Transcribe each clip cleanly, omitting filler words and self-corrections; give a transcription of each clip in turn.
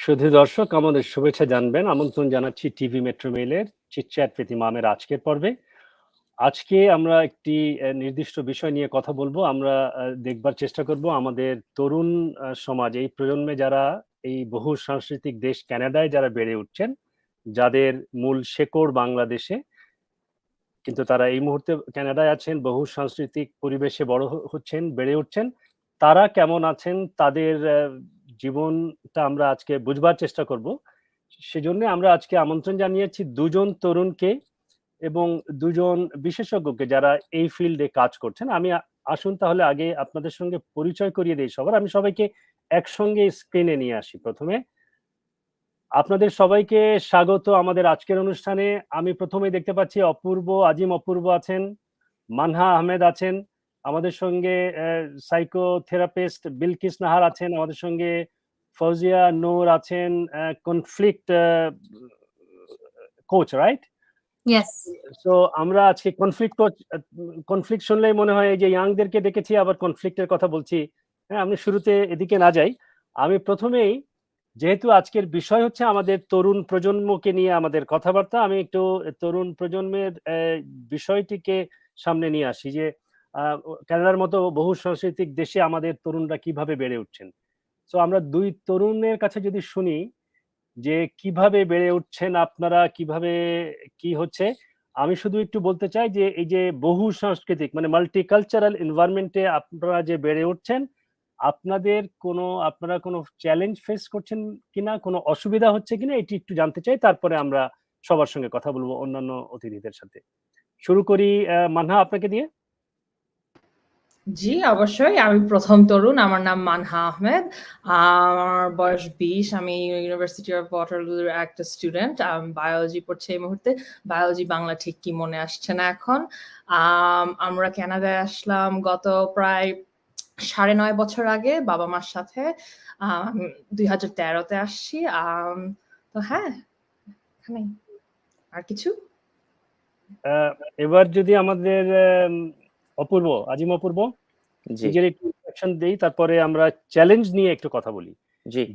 শুধু দর্শক আমাদের শুভেচ্ছা জানবেন, আমন্ত্রণ জানাচ্ছি টিভি মেট্রো মেইলের চিট চ্যাট উইথ ইমামের আজকের পর্বে। আজকে আমরা একটি নির্দিষ্ট বিষয় নিয়ে কথা বলবো। আমরা দেখবার চেষ্টা করব আমাদের তরুণ সমাজ, এই প্রজন্মে যারা এই বহু সাংস্কৃতিক দেশ কানাডায় যারা বেড়ে উঠছেন, যাদের মূল শেকড় বাংলাদেশে, কিন্তু তারা এই মুহূর্তে কানাডায় আছেন, বহু সাংস্কৃতিক পরিবেশে বড় হচ্ছেন, বেড়ে উঠছেন। তারা কেমন আছেন, তাদের জীবনটা আমরা আজকে বুঝবার চেষ্টা করব। সেজন্য আমরা আজকে আমন্ত্রণ জানিয়েছি দুজন তরুণকে এবং দুজন বিশেষজ্ঞকে যারা এই ফিল্ডে কাজ করছেন। আমি আসুন তাহলে আগে আপনাদের সঙ্গে পরিচয় করিয়ে দিই সবার। আমি সবাইকে একসঙ্গে স্ক্রিনে নিয়ে আসি। প্রথমে আপনাদের সবাইকে স্বাগত আমাদের আজকের অনুষ্ঠানে। আমি প্রথমেই দেখতে পাচ্ছি আজিম অপূর্ব আছেন, মানহা আহমেদ আছেন, আমাদের সঙ্গে সাইকোথেরাপিস্ট বিলকিস নাহার আছেন, আমাদের সঙ্গে ফৌজিয়া নূর আছেন, conflict coach, right? Yes. So আমরা আজকে কনফ্লিক্ট শুনলেই মনে হয় এই যে ইয়াংদেরকে দেখেছি, আবার কনফ্লিক্টের কথা বলছি। হ্যাঁ, আমি শুরুতে এদিকে না যাই। আমি প্রথমেই, যেহেতু আজকের বিষয় হচ্ছে আমাদের তরুণ প্রজন্মকে নিয়ে আমাদের কথাবার্তা, আমি একটু তরুণ প্রজন্মের বিষয়টিকে সামনে নিয়ে আসি যে কানাডার মতো বহু সাংস্কৃতিক দেশে আমাদের তরুণরা কিভাবে বেড়ে উঠছেন। সো আমরা দুই তরুণের কাছে যদি শুনি যে কিভাবে বেড়ে উঠছেন আপনারা, কিভাবে কি হচ্ছে। আমি শুধু একটু বলতে চাই যে এই যে বহু সাংস্কৃতিক মানে মাল্টিকালচারাল এনভায়রনমেন্টে আপনারা যে বেড়ে উঠছেন, আপনারা কোনো চ্যালেঞ্জ ফেস করছেন কিনা, কোনো অসুবিধা হচ্ছে কিনা, এটি একটু জানতে চাই। তারপরে আমরা সবার সঙ্গে কথা বলবো, অন্যান্য অতিথিদের সাথে। শুরু করি মানহা আপনাকে দিয়ে। জি, অবশ্যই। আমি প্রথম তরুণ, আমার নাম মানহা আহমেদ। আমার বয়স 20। আমি ইউনিভার্সিটি অফ ওয়াটারলুর একটা স্টুডেন্ট। বায়োলজি পড়ছি এই মুহূর্তে। বায়োলজি বাংলা ঠিক কি মনে আসছে না এখন। আমরা কানাডায় আসলাম গত প্রায় 9.5 বছর আগে বাবা মার সাথে। 2013-তে আসছি। তো হ্যাঁ, এখানেই। আর কিছু? এবার যদি আমাদের আজিম অপূর্ব নিজের একটু ইন্ট্রোডাকশন দেই, তারপরে আমরা চ্যালেঞ্জ নিয়ে একটু কথা বলি।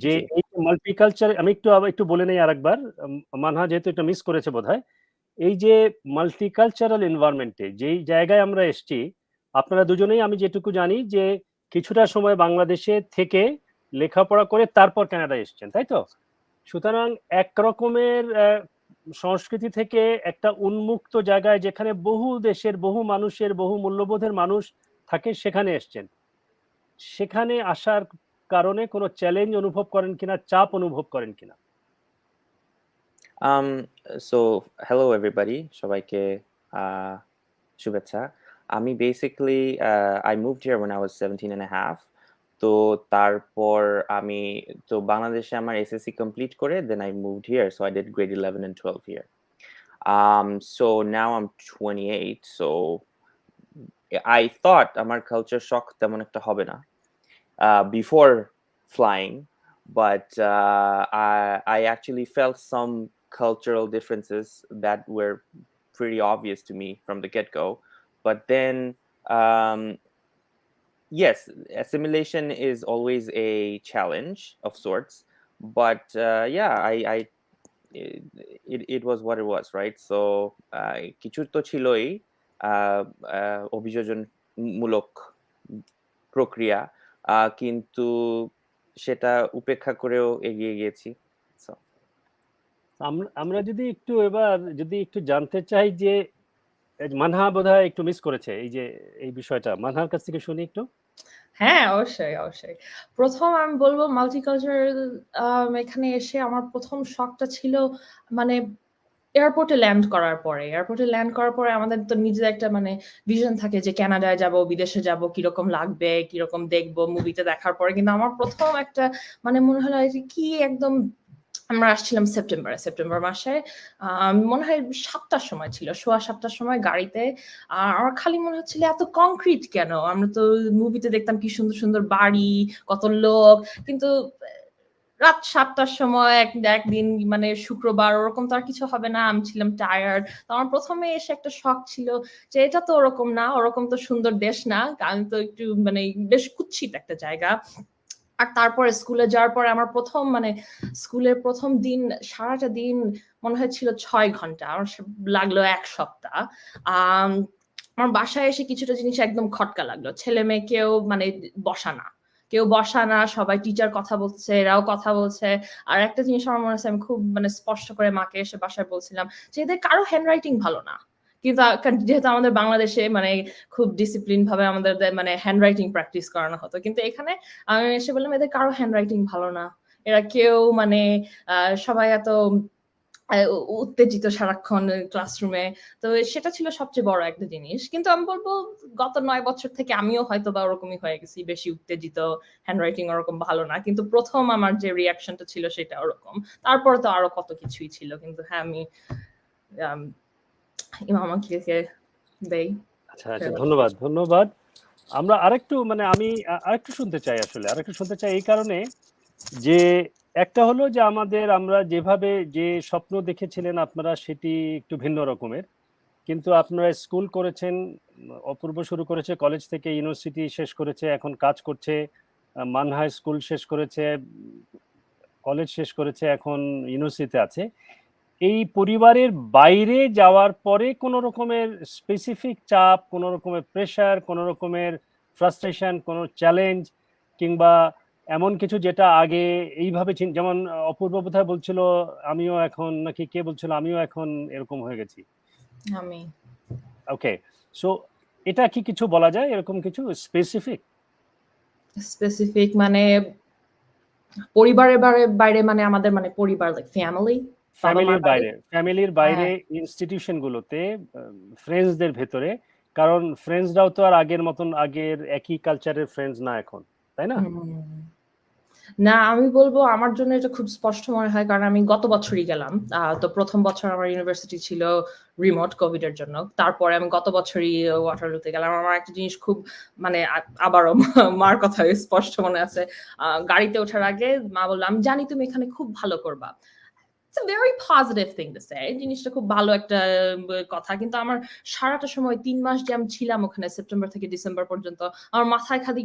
যে এই মাল্টিকালচার, আমি একটু বলে নেই আরেকবার, মানহা যেহেতু এটা মিস করেছে বোধহয়। এই যে মাল্টিকালচারাল এনভায়রনমেন্টে যেই জায়গায় আমরা এসেছি, আপনারা দুজনেই, আমি যেটুকু জানি যে কিছুটা সময় বাংলাদেশে থেকে লেখাপড়া করে তারপর কানাডায় এসেছেন, তাই তো? সুতরাং একরকমের সংস্কৃতি থেকে একটা উন্মুক্ত জায়গায়, যেখানে বহু দেশের, বহু মানুষের, বহু মূল্যবোধের মানুষ থাকে, সেখানে এসেছেন। সেখানে আসার কারণে কোনো চ্যালেঞ্জ অনুভব করেন কিনা, চাপ অনুভব করেন কিনা? So hello everybody, সবাইকে শুভেচ্ছা। আমি basically I moved here when I was 17 and a half. তো তারপর আমি তো বাংলাদেশে আমার এসএসসি কমপ্লিট করে then I moved here, so I did grade 11 and 12 here. So now I'm 28, so I thought আমার culture shock তেমন একটা হবে না before flying, but I actually felt some cultural differences that were pretty obvious to me from the get-go. But then, yes, assimilation is always a challenge of sorts. But yeah, it was what it was, right? So কিছু তো ছিলই অভিযোজনমূলক প্রক্রিয়া, কিন্তু সেটা উপেক্ষা করেও এগিয়ে গিয়েছি। So, আমরা যদি একটু এবার যদি একটু জানতে চাই যে মানহা বোধহয় একটু মিস করেছে এই যে এই বিষয়টা, মানহার কাছ থেকে শুনি একটু। হ্যাঁ, অবশ্যই, অবশ্যই। ১ম আমি বলব মাল্টিকালচারাল এখানে এসে আমার ১ম শকটা ছিল মানে এয়ারপোর্টে ল্যান্ড করার পরে। এয়ারপোর্টে ল্যান্ড করার পরে আমাদের তো নিজের একটা মানে ভিশন থাকে যে কানাডায় যাবো, বিদেশে যাবো, কিরকম লাগবে, কিরকম দেখবো মুভিতে দেখার পরে। কিন্তু আমার ১ম একটা মানে মনে হলো যে কি একদম আমরা আসছিলাম সেপ্টেম্বর মাসে। মনে হয় ৭ টার সময় ছিল। সোয়া ৭ টার সময় গাড়িতে। আমার খালি মনে হচ্ছিল এত কংক্রিট কেন? আমরা তো মুভিতে দেখতাম কি সুন্দর, সুন্দর বাড়ি, কত লোক। কিন্তু রাত ৭ টার সময় একদিন মানে শুক্রবার ওরকম তো আর কিছু হবে না। আমি ছিলাম টায়ার্ড। তো আমার ১ম এ এসে একটা শক ছিল যে এটা তো ওরকম না, ওরকম তো সুন্দর দেশ না। আমি তো একটু মানে বেশ কুৎসিত একটা জায়গা। আর তারপরে স্কুলে যাওয়ার পরে আমার ১ম মানে স্কুলের ১ম দিন সারাটা দিন মনে হচ্ছিল ৬ ঘন্টা। আমার লাগলো ১ সপ্তাহ। আম আমার বাসায় এসে কিছুটা জিনিস একদম খটকা লাগলো। ছেলে-মেয়ে কেউ মানে বসা না। কেউ বসা না, সবাই টিচার কথা বলছে, এরাও কথা বলছে। আর একটা জিনিস আমার মনে আছে আমি খুব মানে স্পষ্ট করে মাকে এসে বাসায় বলছিলাম যে, "এদের কারো হ্যান্ডরাইটিং ভালো না।" কিন্তু যেহেতু আমাদের বাংলাদেশে মানে খুব ডিসিপ্লিন ভাবে আমাদের মানে হ্যান্ডরাইটিং প্র্যাকটিস করানো হতো। কিন্তু এখানে আমি এসে বললাম, "এদের কারো হ্যান্ডরাইটিং ভালো না। এরা কেউ মানে সবাই এত উত্তেজিত সারাক্ষণ ক্লাসরুমে।" তো সেটা ছিল সবচেয়ে বড় একটা জিনিস। কিন্তু আমি বলব গত ৯ বছর থেকে আমিও হয়তোবা ওরকমই হয়ে গেছি। বেশি উত্তেজিত, হ্যান্ডরাইটিং ওরকম ভালো না। কিন্তু ১ম আমার যে রিঅ্যাকশনটা ছিল সেটা ওরকম। তারপরে তো আরো কত কিছুই ছিল। কিন্তু হ্যাঁ, আমি আম ইমাম আঙ্কেলকে দেই। আচ্ছা আচ্ছা, ধন্যবাদ ধন্যবাদ। আমরা আরেকটু মানে আমি আরেকটু শুনতে চাই, আসলে আরেকটু শুনতে চাই এই কারণে যে একটা হলো যে আমরা যেভাবে যে স্বপ্ন দেখেছিলেন আপনারা সেটি একটু ভিন্ন রকমের, কিন্তু আপনারা স্কুল করেছেন, অপূর্ব শুরু করেছে কলেজ থেকে, ইউনিভার্সিটি শেষ করেছে, এখন কাজ করছে, মানহাই স্কুল শেষ করেছে, কলেজ শেষ করেছে, এখন ইউনিভার্সিটিতে আছে। এই পরিবারের বাইরে যাওয়ার পরে কোনো রকমের স্পেসিফিক চাপ, কোনো রকমের প্রেশার, কোনো রকমের ফ্রাস্ট্রেশন, কোনো চ্যালেঞ্জ কিংবা এমন কিছু যেটা আগে এইভাবে যেমন অপূর্ব বোধহয় বলছিল আমিও এখন, নাকি কে বলছিল আমিও এখন এরকম হয়ে গেছি। আমি ওকে, সো এটা কি কিছু বলা যায় এরকম কিছু স্পেসিফিক মানে পরিবারের বাইরে মানে আমাদের মানে পরিবার লাইক ফ্যামিলি, বাবা-মার বাইরে? ফ্যামিলির বাইরে হ্যাঁ। ইনস্টিটিউশন গুলোতে, ফ্রেন্ডসদের ভেতরে, কারণ ফ্রেন্ডসরাও তো আর আগের মতন আগের একই কালচারের ফ্রেন্ডস না এখন, তাই না? হুম। না, আমি বলব আমার জন্য এটা খুব স্পষ্ট মনে হয় কারণ আমি গত বছরই গেলাম। তো ১ম বছর আমার ইউনিভার্সিটি ছিল রিমোট কোভিড এর জন্য। তারপরে আমি গত বছরই ওয়াটারলুতে গেলাম। আমার একটা জিনিস খুব মানে আবারও মার কথা স্পষ্ট মনে আছে। গাড়িতে ওঠার আগে মা বলল, "আমি জানি তুমি এখানে খুব ভালো করবা।" It's a very positive thing to say. জিনিসটা খুব ভালো একটা কথা। কিন্তু আমার সারাটা সময় ৩ মাস যে আমি ছিলাম ওখানে সেপ্টেম্বর থেকে ডিসেম্বর পর্যন্ত, আমার মাথায় খালি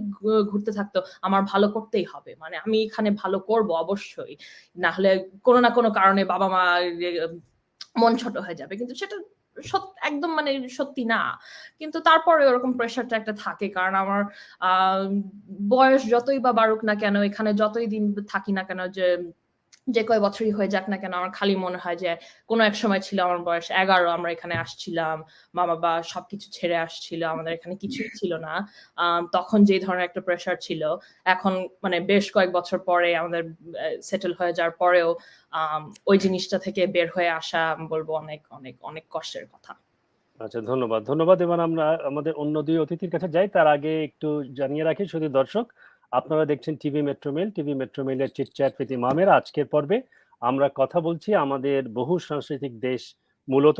ঘুরতে থাকতো, আমার ভালো করতেই হবে। মানে আমি এখানে ভালো করব অবশ্যই। না হলে কোনো না কোনো কারণে বাবা-মা মন ছোট হয়ে যাবে। কিন্তু সেটা একদম মানে সত্যি না। কিন্তু তারপরে ওরকম প্রেশারটা একটা থাকে। কারণ আমার আ বয়স যতই বা বাড়ুক না কেন, এখানে যতই দিন থাকি না কেন, যে কয় বছরই হয়ে যাক না কেন, আমার খালি মনে হয় যে কোনো এক সময় ছিল আমার বয়স ১১, আমরা এখানে আসছিলাম। মা-বাবা সবকিছু ছেড়ে আসছিল। আমাদের এখানে কিছুই ছিল না। তখন যে ধরনের একটা প্রেশার ছিল, এখন মানে বেশ কয়েক বছর পরে আমাদের সেটেল হয়ে যাওয়ার পরেও ওই জিনিসটা থেকে বের হয়ে আসা আমি বলব অনেক, অনেক, অনেক কষ্টের কথা। আচ্ছা, ধন্যবাদ ধন্যবাদ। এবার আমরা আমাদের অন্য দুই অতিথির কাছে যাই, তার আগে একটু জানিয়ে রাখি শুধু দর্শক, আপনারা দেখছেন টিভি মেট্রোমেইলের চিট চ্যাট উইথ ইমামের আজকের পর্বে আমরা কথা বলছি আমাদের বহু সাংস্কৃতিক দেশ, মূলত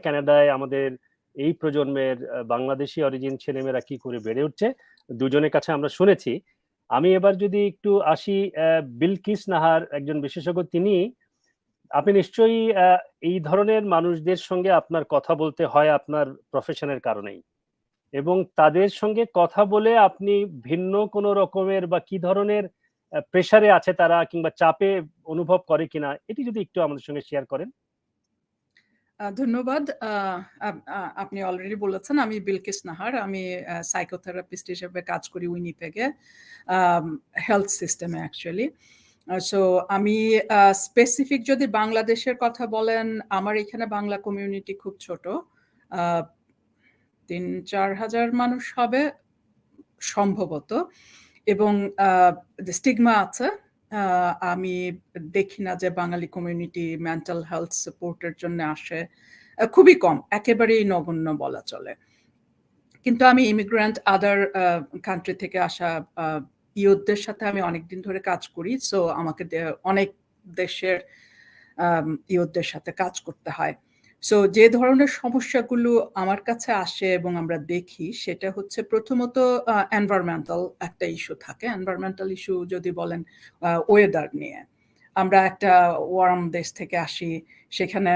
কানাডায় আমাদের এই প্রজন্মের বাংলাদেশি অরিজিন ছেলেমেয়েরা কি করে বেড়ে উঠছে, দুজনের কাছে আমরা শুনেছি। আমি এবার যদি একটু আসি, বিলকিস নাহার একজন বিশেষজ্ঞ, আপনি নিশ্চয়ই এই ধরনের মানুষদের সঙ্গে আপনার কথা বলতে হয় আপনার প্রফেশনের কারণেই, এবং তাদের সঙ্গে কথা বলে আপনি ভিন্ন কোনো রকমের বা কি ধরনের প্রেসারে আছে তারা কিংবা চাপে অনুভব করে কিনা, এটি যদি একটু আমাদের সঙ্গে শেয়ার করেন। ধন্যবাদ। আপনি অলরেডি বলেছেন আমি বিলকিস নাহার। আমি সাইকোথেরাপিস্ট হিসেবে কাজ করি উইনিপেগে, হেলথ সিস্টেমে অ্যাকচুয়ালি। সো আমি স্পেসিফিক যদি বাংলাদেশের কথা বলেন, আমার এখানে বাংলা কমিউনিটি খুব ছোট, ৩-৪ হাজার মানুষ হবে সম্ভবত, এবং স্টিগমা আছে। আমি দেখি না যে বাঙালি কমিউনিটি মেন্টাল হেলথ সাপোর্টের জন্য আসে, খুবই কম, একেবারেই নগণ্য বলা চলে। কিন্তু আমি ইমিগ্রেন্ট আদার কান্ট্রি থেকে আসা ইউথদের সাথে আমি অনেকদিন ধরে কাজ করি, সো আমাকে অনেক দেশের ইউথদের সাথে কাজ করতে হয়। সো যে ধরনের সমস্যাগুলো আমার কাছে আসে এবং আমরা দেখি, সেটা হচ্ছে প্রথমত এনভায়রনমেন্টাল একটা ইস্যু থাকে। এনভায়রনমেন্টাল ইস্যু যদি বলেন ওয়েদার নিয়ে, আমরা একটা ওয়ার্ম দেশ থেকে আসি, সেখানে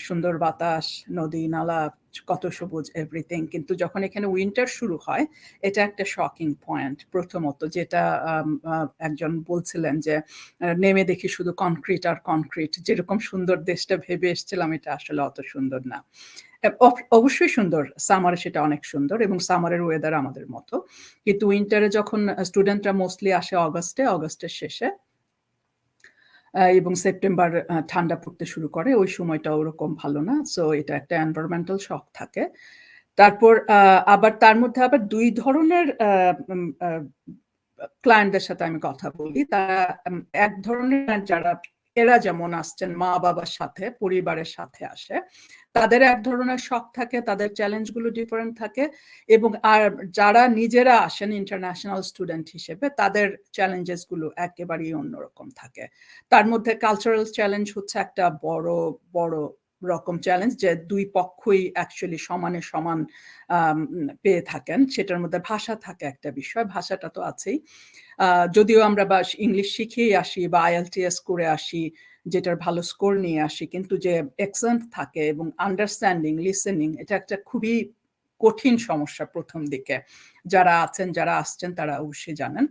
সুন্দর বাতাস, নদী নালা, কত সবুজ, এভরিথিং, কিন্তু যখন এখানে উইন্টার শুরু হয়, এটা একটা শকিং পয়েন্ট। প্রথমত যেটা একজন বলছিলেন যে নেমে দেখি শুধু কনক্রিট আর কনক্রিট, যেরকম সুন্দর দেশটা ভেবে এসেছিলাম এটা আসলে অত সুন্দর না। অবশ্যই সুন্দর, সামারে সেটা অনেক সুন্দর, এবং সামারের ওয়েদার আমাদের মতো, কিন্তু উইন্টারে যখন স্টুডেন্টরা মোস্টলি আসে অগস্টের শেষে, এবং সেপ্টেম্বর ঠান্ডা পড়তে শুরু করে, ওই সময়টা ওরকম ভালো না। সো এটা একটা এনভায়রনমেন্টাল শক থাকে। তারপর আবার তার মধ্যে আবার দুই ধরনের ক্লায়েন্টদের সাথে আমি কথা বলি। তারা এক ধরনের যারা এরা যেমন আসছেন মা বাবার সাথে, পরিবারের সাথে আসে, তাদের এক ধরনের শখ থাকে, তাদের চ্যালেঞ্জগুলো ডিফারেন্ট থাকে, এবং আর যারা নিজেরা আসেন ইন্টারন্যাশনাল স্টুডেন্ট হিসেবে, তাদের চ্যালেঞ্জেসগুলো একেবারেই অন্যরকম থাকে। তার মধ্যে কালচারাল চ্যালেঞ্জ হচ্ছে একটা বড় রকম চ্যালেঞ্জ, যে দুই পক্ষই অ্যাকচুয়ালি সমানে সমান পেয়ে থাকেন। সেটার মধ্যে ভাষা থাকে একটা বিষয়, ভাষাটা তো আছেই। যদিও আমরা বা ইংলিশ শিখেই আসি বা IELTS করে আসি, যেটার ভালো স্কোর নিয়ে আসি, কিন্তু যে অ্যাকসেন্ট থাকে এবং আন্ডারস্ট্যান্ডিং, লিসেনিং, এটা একটা খুবই কঠিন সমস্যা প্রথম দিকে। যারা আসছেন তারা অবশ্যই জানেন।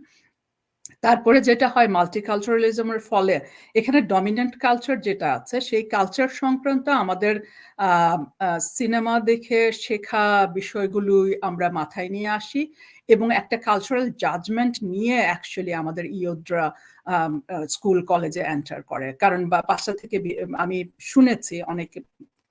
তারপরে যেটা হয়, মাল্টিকালচারালিজমের ফলে এখানে ডমিনেন্ট কালচার যেটা আছে, সেই কালচার সংক্রান্ত আমাদের সিনেমা দেখে শেখা বিষয়গুলোই আমরা মাথায় নিয়ে আসি, এবং একটা কালচারাল জাজমেন্ট নিয়ে অ্যাকচুয়ালি আমাদের ইয়ুথরা স্কুল কলেজে এন্টার করে। কারণ বাসা থেকে আমি শুনেছি, অনেক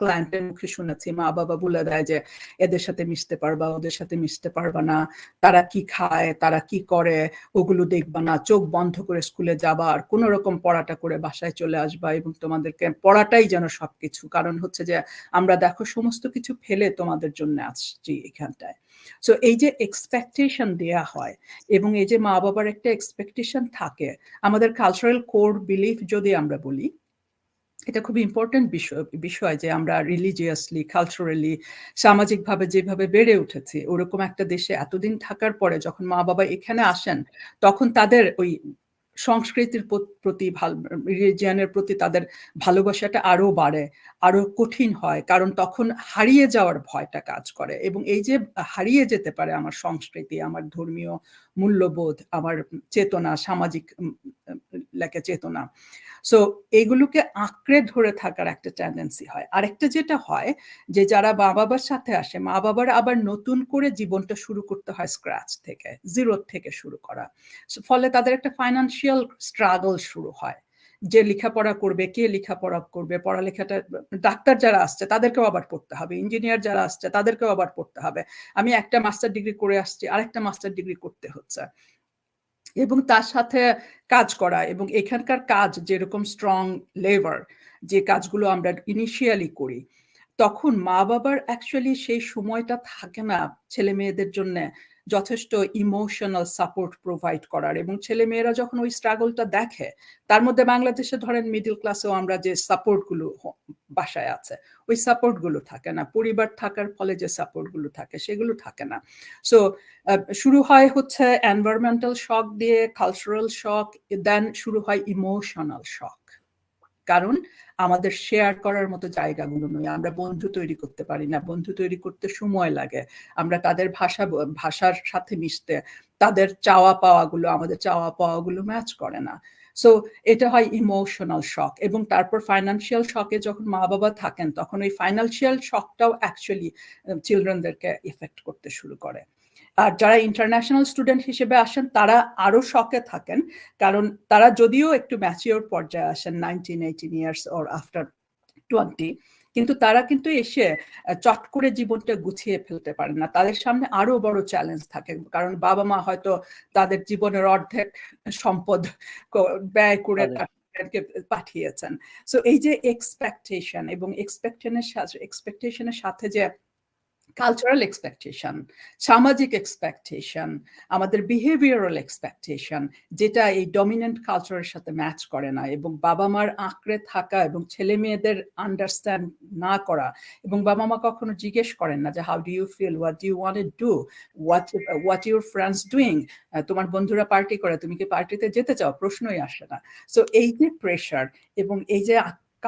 ক্লায়েন্টের মুখে শুনেছি, মা বাবা বলে দেয় যে এদের সাথে মিশতে পারবা, ওদের সাথে মিশতে পারবা না, তারা কি খায়, তারা কি করে, ওগুলো দেখবা না, চোখ বন্ধ করে স্কুলে যাবা, আর কোনো রকম পড়াটা করে বাসায় চলে আসবা, এবং তোমাদেরকে পড়াটাই যেন সবকিছু। কারণ হচ্ছে যে আমরা দেখো সমস্ত কিছু ফেলে তোমাদের জন্য আসছি এখানটায়। সো এই যে এক্সপেকটেশন দেয়া হয়, এবং এই যে মা বাবার একটা এক্সপেকটেশন থাকে, আমাদের কালচারাল কোর বিলিফ যদি আমরা বলি, এটা খুব ইম্পর্টেন্ট বিষয় যে আমরা রিলিজিয়াসলি, কালচারালি, সামাজিকভাবে যেভাবে বেড়ে উঠেছি, ওরকম একটা দেশে এতদিন থাকার পরে যখন মা বাবা এখানে আসেন, তখন তাদের ওই সংস্কৃতির প্রতি, রিলিজিয়ানের প্রতি তাদের ভালোবাসাটা আরো বাড়ে, আরো কঠিন হয়, কারণ তখন হারিয়ে যাওয়ার ভয়টা কাজ করে। এবং এই যে হারিয়ে যেতে পারে আমার সংস্কৃতি, আমার ধর্মীয় মূল্যবোধ, আমার চেতনা, সামাজিক চেতনা, সো এইগুলোকে আঁকড়ে ধরে থাকার একটা টেন্ডেন্সি হয়। আরেকটা যেটা হয়, যে যারা মা বাবার সাথে আসে, মা বাবার আবার নতুন করে জীবনটা শুরু করতে হয় স্ক্র্যাচ থেকে, জিরো থেকে শুরু করা। ফলে তাদের একটা ফাইন্যান্সিয়াল স্ট্রাগল শুরু হয়, যে লেখাপড়া করবে, কে লেখাপড়া করবে, পড়ালেখাটা, ডাক্তার যারা আসছে তাদেরকেও আবার পড়তে হবে, ইঞ্জিনিয়ার যারা আসছে তাদেরকেও আবার পড়তে হবে, আমি একটা মাস্টার ডিগ্রি করে আসছি, আরেকটা মাস্টার ডিগ্রি করতে হচ্ছে, এবং তার সাথে কাজ করা। এবং এখানকার কাজ যেরকম স্ট্রং লেবার, যে কাজগুলো আমরা ইনিশিয়ালি করি, তখন মা বাবার অ্যাকচুয়ালি সেই সময়টা থাকে না ছেলে মেয়েদের জন্য যথেষ্ট ইমোশনাল সাপোর্ট প্রোভাইড করার। এবং ছেলে মেয়েরা যখন ওই স্ট্রাগলটা দেখে, তার মধ্যে বাংলাদেশে ধরেন মিডল ক্লাসেও আমরা যে সাপোর্টগুলো বাসায় আছে, ওই সাপোর্টগুলো থাকে না, পরিবার থাকার ফলে যে সাপোর্টগুলো থাকে সেগুলো থাকে না। সো শুরু হয় হচ্ছে এনভায়রনমেন্টাল শক দিয়ে, কালচারাল শক, দেন শুরু হয় ইমোশনাল শক। কারণ আমাদের শেয়ার করার মতো জায়গাগুলো নয়, আমরা বন্ধু তৈরি করতে পারি না, বন্ধু তৈরি করতে সময় লাগে, আমরা তাদের ভাষার সাথে মিশতে, তাদের চাওয়া পাওয়াগুলো আমাদের চাওয়া পাওয়াগুলো ম্যাচ করে না। সো এটা হয় ইমোশনাল শক, এবং তারপর ফাইন্যান্সিয়াল শকে যখন মা বাবা থাকেন তখন ওই ফাইন্যান্সিয়াল শকটাও অ্যাকচুয়ালি চিলড্রেনদেরকে এফেক্ট করতে শুরু করে। আর যারা ইন্টারন্যাশনাল স্টুডেন্ট হিসেবে আসেন তারা আরো শকে থাকেন, কারণ তারা যদিও একটু ম্যাচিওর পর্যায়ে আসেন 19-18 ইয়ার্স অর আফটার 20, কিন্তু তারা কিন্তু এসে চট করে জীবনটা গুছিয়ে ফেলতে পারে না। তাদের সামনে আরো বড় চ্যালেঞ্জ থাকে, কারণ বাবা মা হয়তো তাদের জীবনের অর্ধেক সম্পদ ব্যয় করে তাদেরকে পাঠিয়েছেন। সো এই যে এক্সপেকটেশন, এবং এক্সপেকটেশনের সাথে যে কালচারাল এক্সপেকটেশন, সামাজিক এক্সপেকটেশন, আমাদের বিহেভিয়ারাল এক্সপেকটেশন, যেটা এই ডমিনেন্ট কালচারের সাথে ম্যাচ করে না, এবং বাবা মার আঁকড়ে থাকা এবং ছেলে মেয়েদের আন্ডারস্ট্যান্ড না করা, এবং বাবা মা কখনো জিজ্ঞেস করেন না যে how do you feel, what do you want to do, what your friends doing, তোমার বন্ধুরা পার্টি করে, তুমি কি পার্টিতে যেতে চাও, প্রশ্নই আসে না। সো এই যে প্রেশার এবং এই যে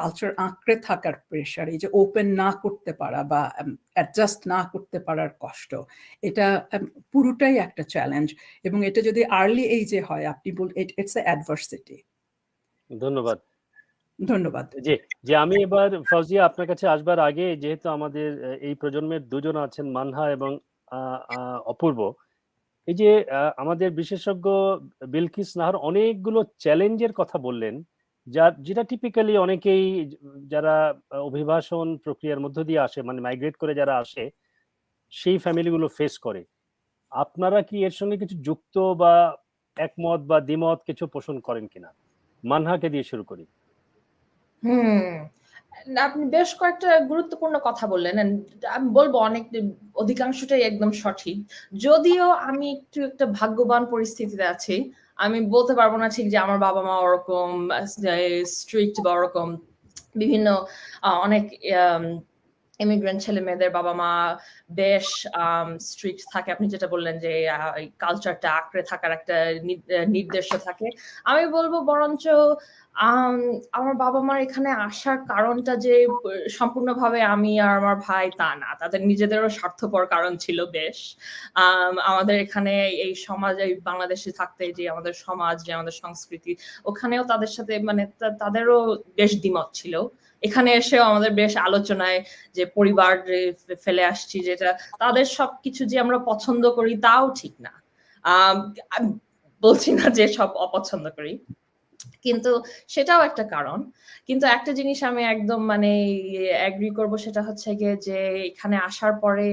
কালচার আঁকড়ে থাকার প্রেশার, এই যে ওপেন না করতে পারা বা অ্যাডজাস্ট না করতে পারার কষ্ট, এটা পুরোটাই একটা চ্যালেঞ্জ। এবং এটা যদি আর্লি এইজে হয়, আপনি ইটস এ অ্যাডভার্সিটি। ধন্যবাদ। ধন্যবাদ। যে আমি এবার ফাউজিয়া আপনার কাছে আসবার আগে, যেহেতু আমাদের এই প্রজন্মের দুজন আছেন, মানহা এবং অপূর্ব, এই যে আমাদের বিশেষজ্ঞ বিলকিস নাহার অনেকগুলো চ্যালেঞ্জের কথা বললেন, যেটা টিপিক্যালি অনেকেই যারা অভিবাসন প্রক্রিয়ার মধ্য দিয়ে আসে, মানে মাইগ্রেট করে যারা আসে, সেই ফ্যামিলিগুলো ফেস করে। আপনারা কি এর সঙ্গে কিছু যুক্ত বা একমত বা দ্বিমত কিছু পোষণ করেন কিনা? মানহাকে দিয়ে শুরু করি। আপনি বেশ কয়েকটা গুরুত্বপূর্ণ কথা বললেন, আমি বলবো অধিকাংশটাই একদম সঠিক। যদিও আমি একটু একটা ভাগ্যবান পরিস্থিতিতে আছি, আমি বলতে পারবো না ঠিক যে আমার বাবা মা ওরকম স্ট্রিক্ট বা ওরকম বিভিন্ন অনেক ইমিগ্রেন্ট ছেলে মেয়েদের বাবা মা বেশ স্ট্রিক্ট থাকে। আপনি যেটা বললেন যে কালচারটা আঁকড়ে থাকার একটা নির্দেশ থাকে, আমি বলবো বরঞ্চ আমার বাবা মার এখানে আসার কারণটা যে সম্পূর্ণভাবে আমি আর আমার ভাই তা না, তাদের নিজেদেরও স্বার্থপর কারণ ছিল বেশ। আমাদের এখানে এই সমাজ, এই বাংলাদেশে থাকতে যে আমাদের সমাজ, যে আমাদের সংস্কৃতি, ওখানেও তাদের সাথে মানে তাদেরও বেশ দ্বিমত ছিল। এখানে এসেও আমাদের বেশ আলোচনায় যে পরিবার ফেলে আসছি, যেটা তাদের সবকিছু যে আমরা পছন্দ করি তাও ঠিক না। বলছি না যে সব অপছন্দ করি, কিন্তু সেটাও একটা কারণ। কিন্তু একটা জিনিস আমি একদম মানে এগ্রি করব, সেটা হচ্ছে গিয়ে যে এখানে আসার পরে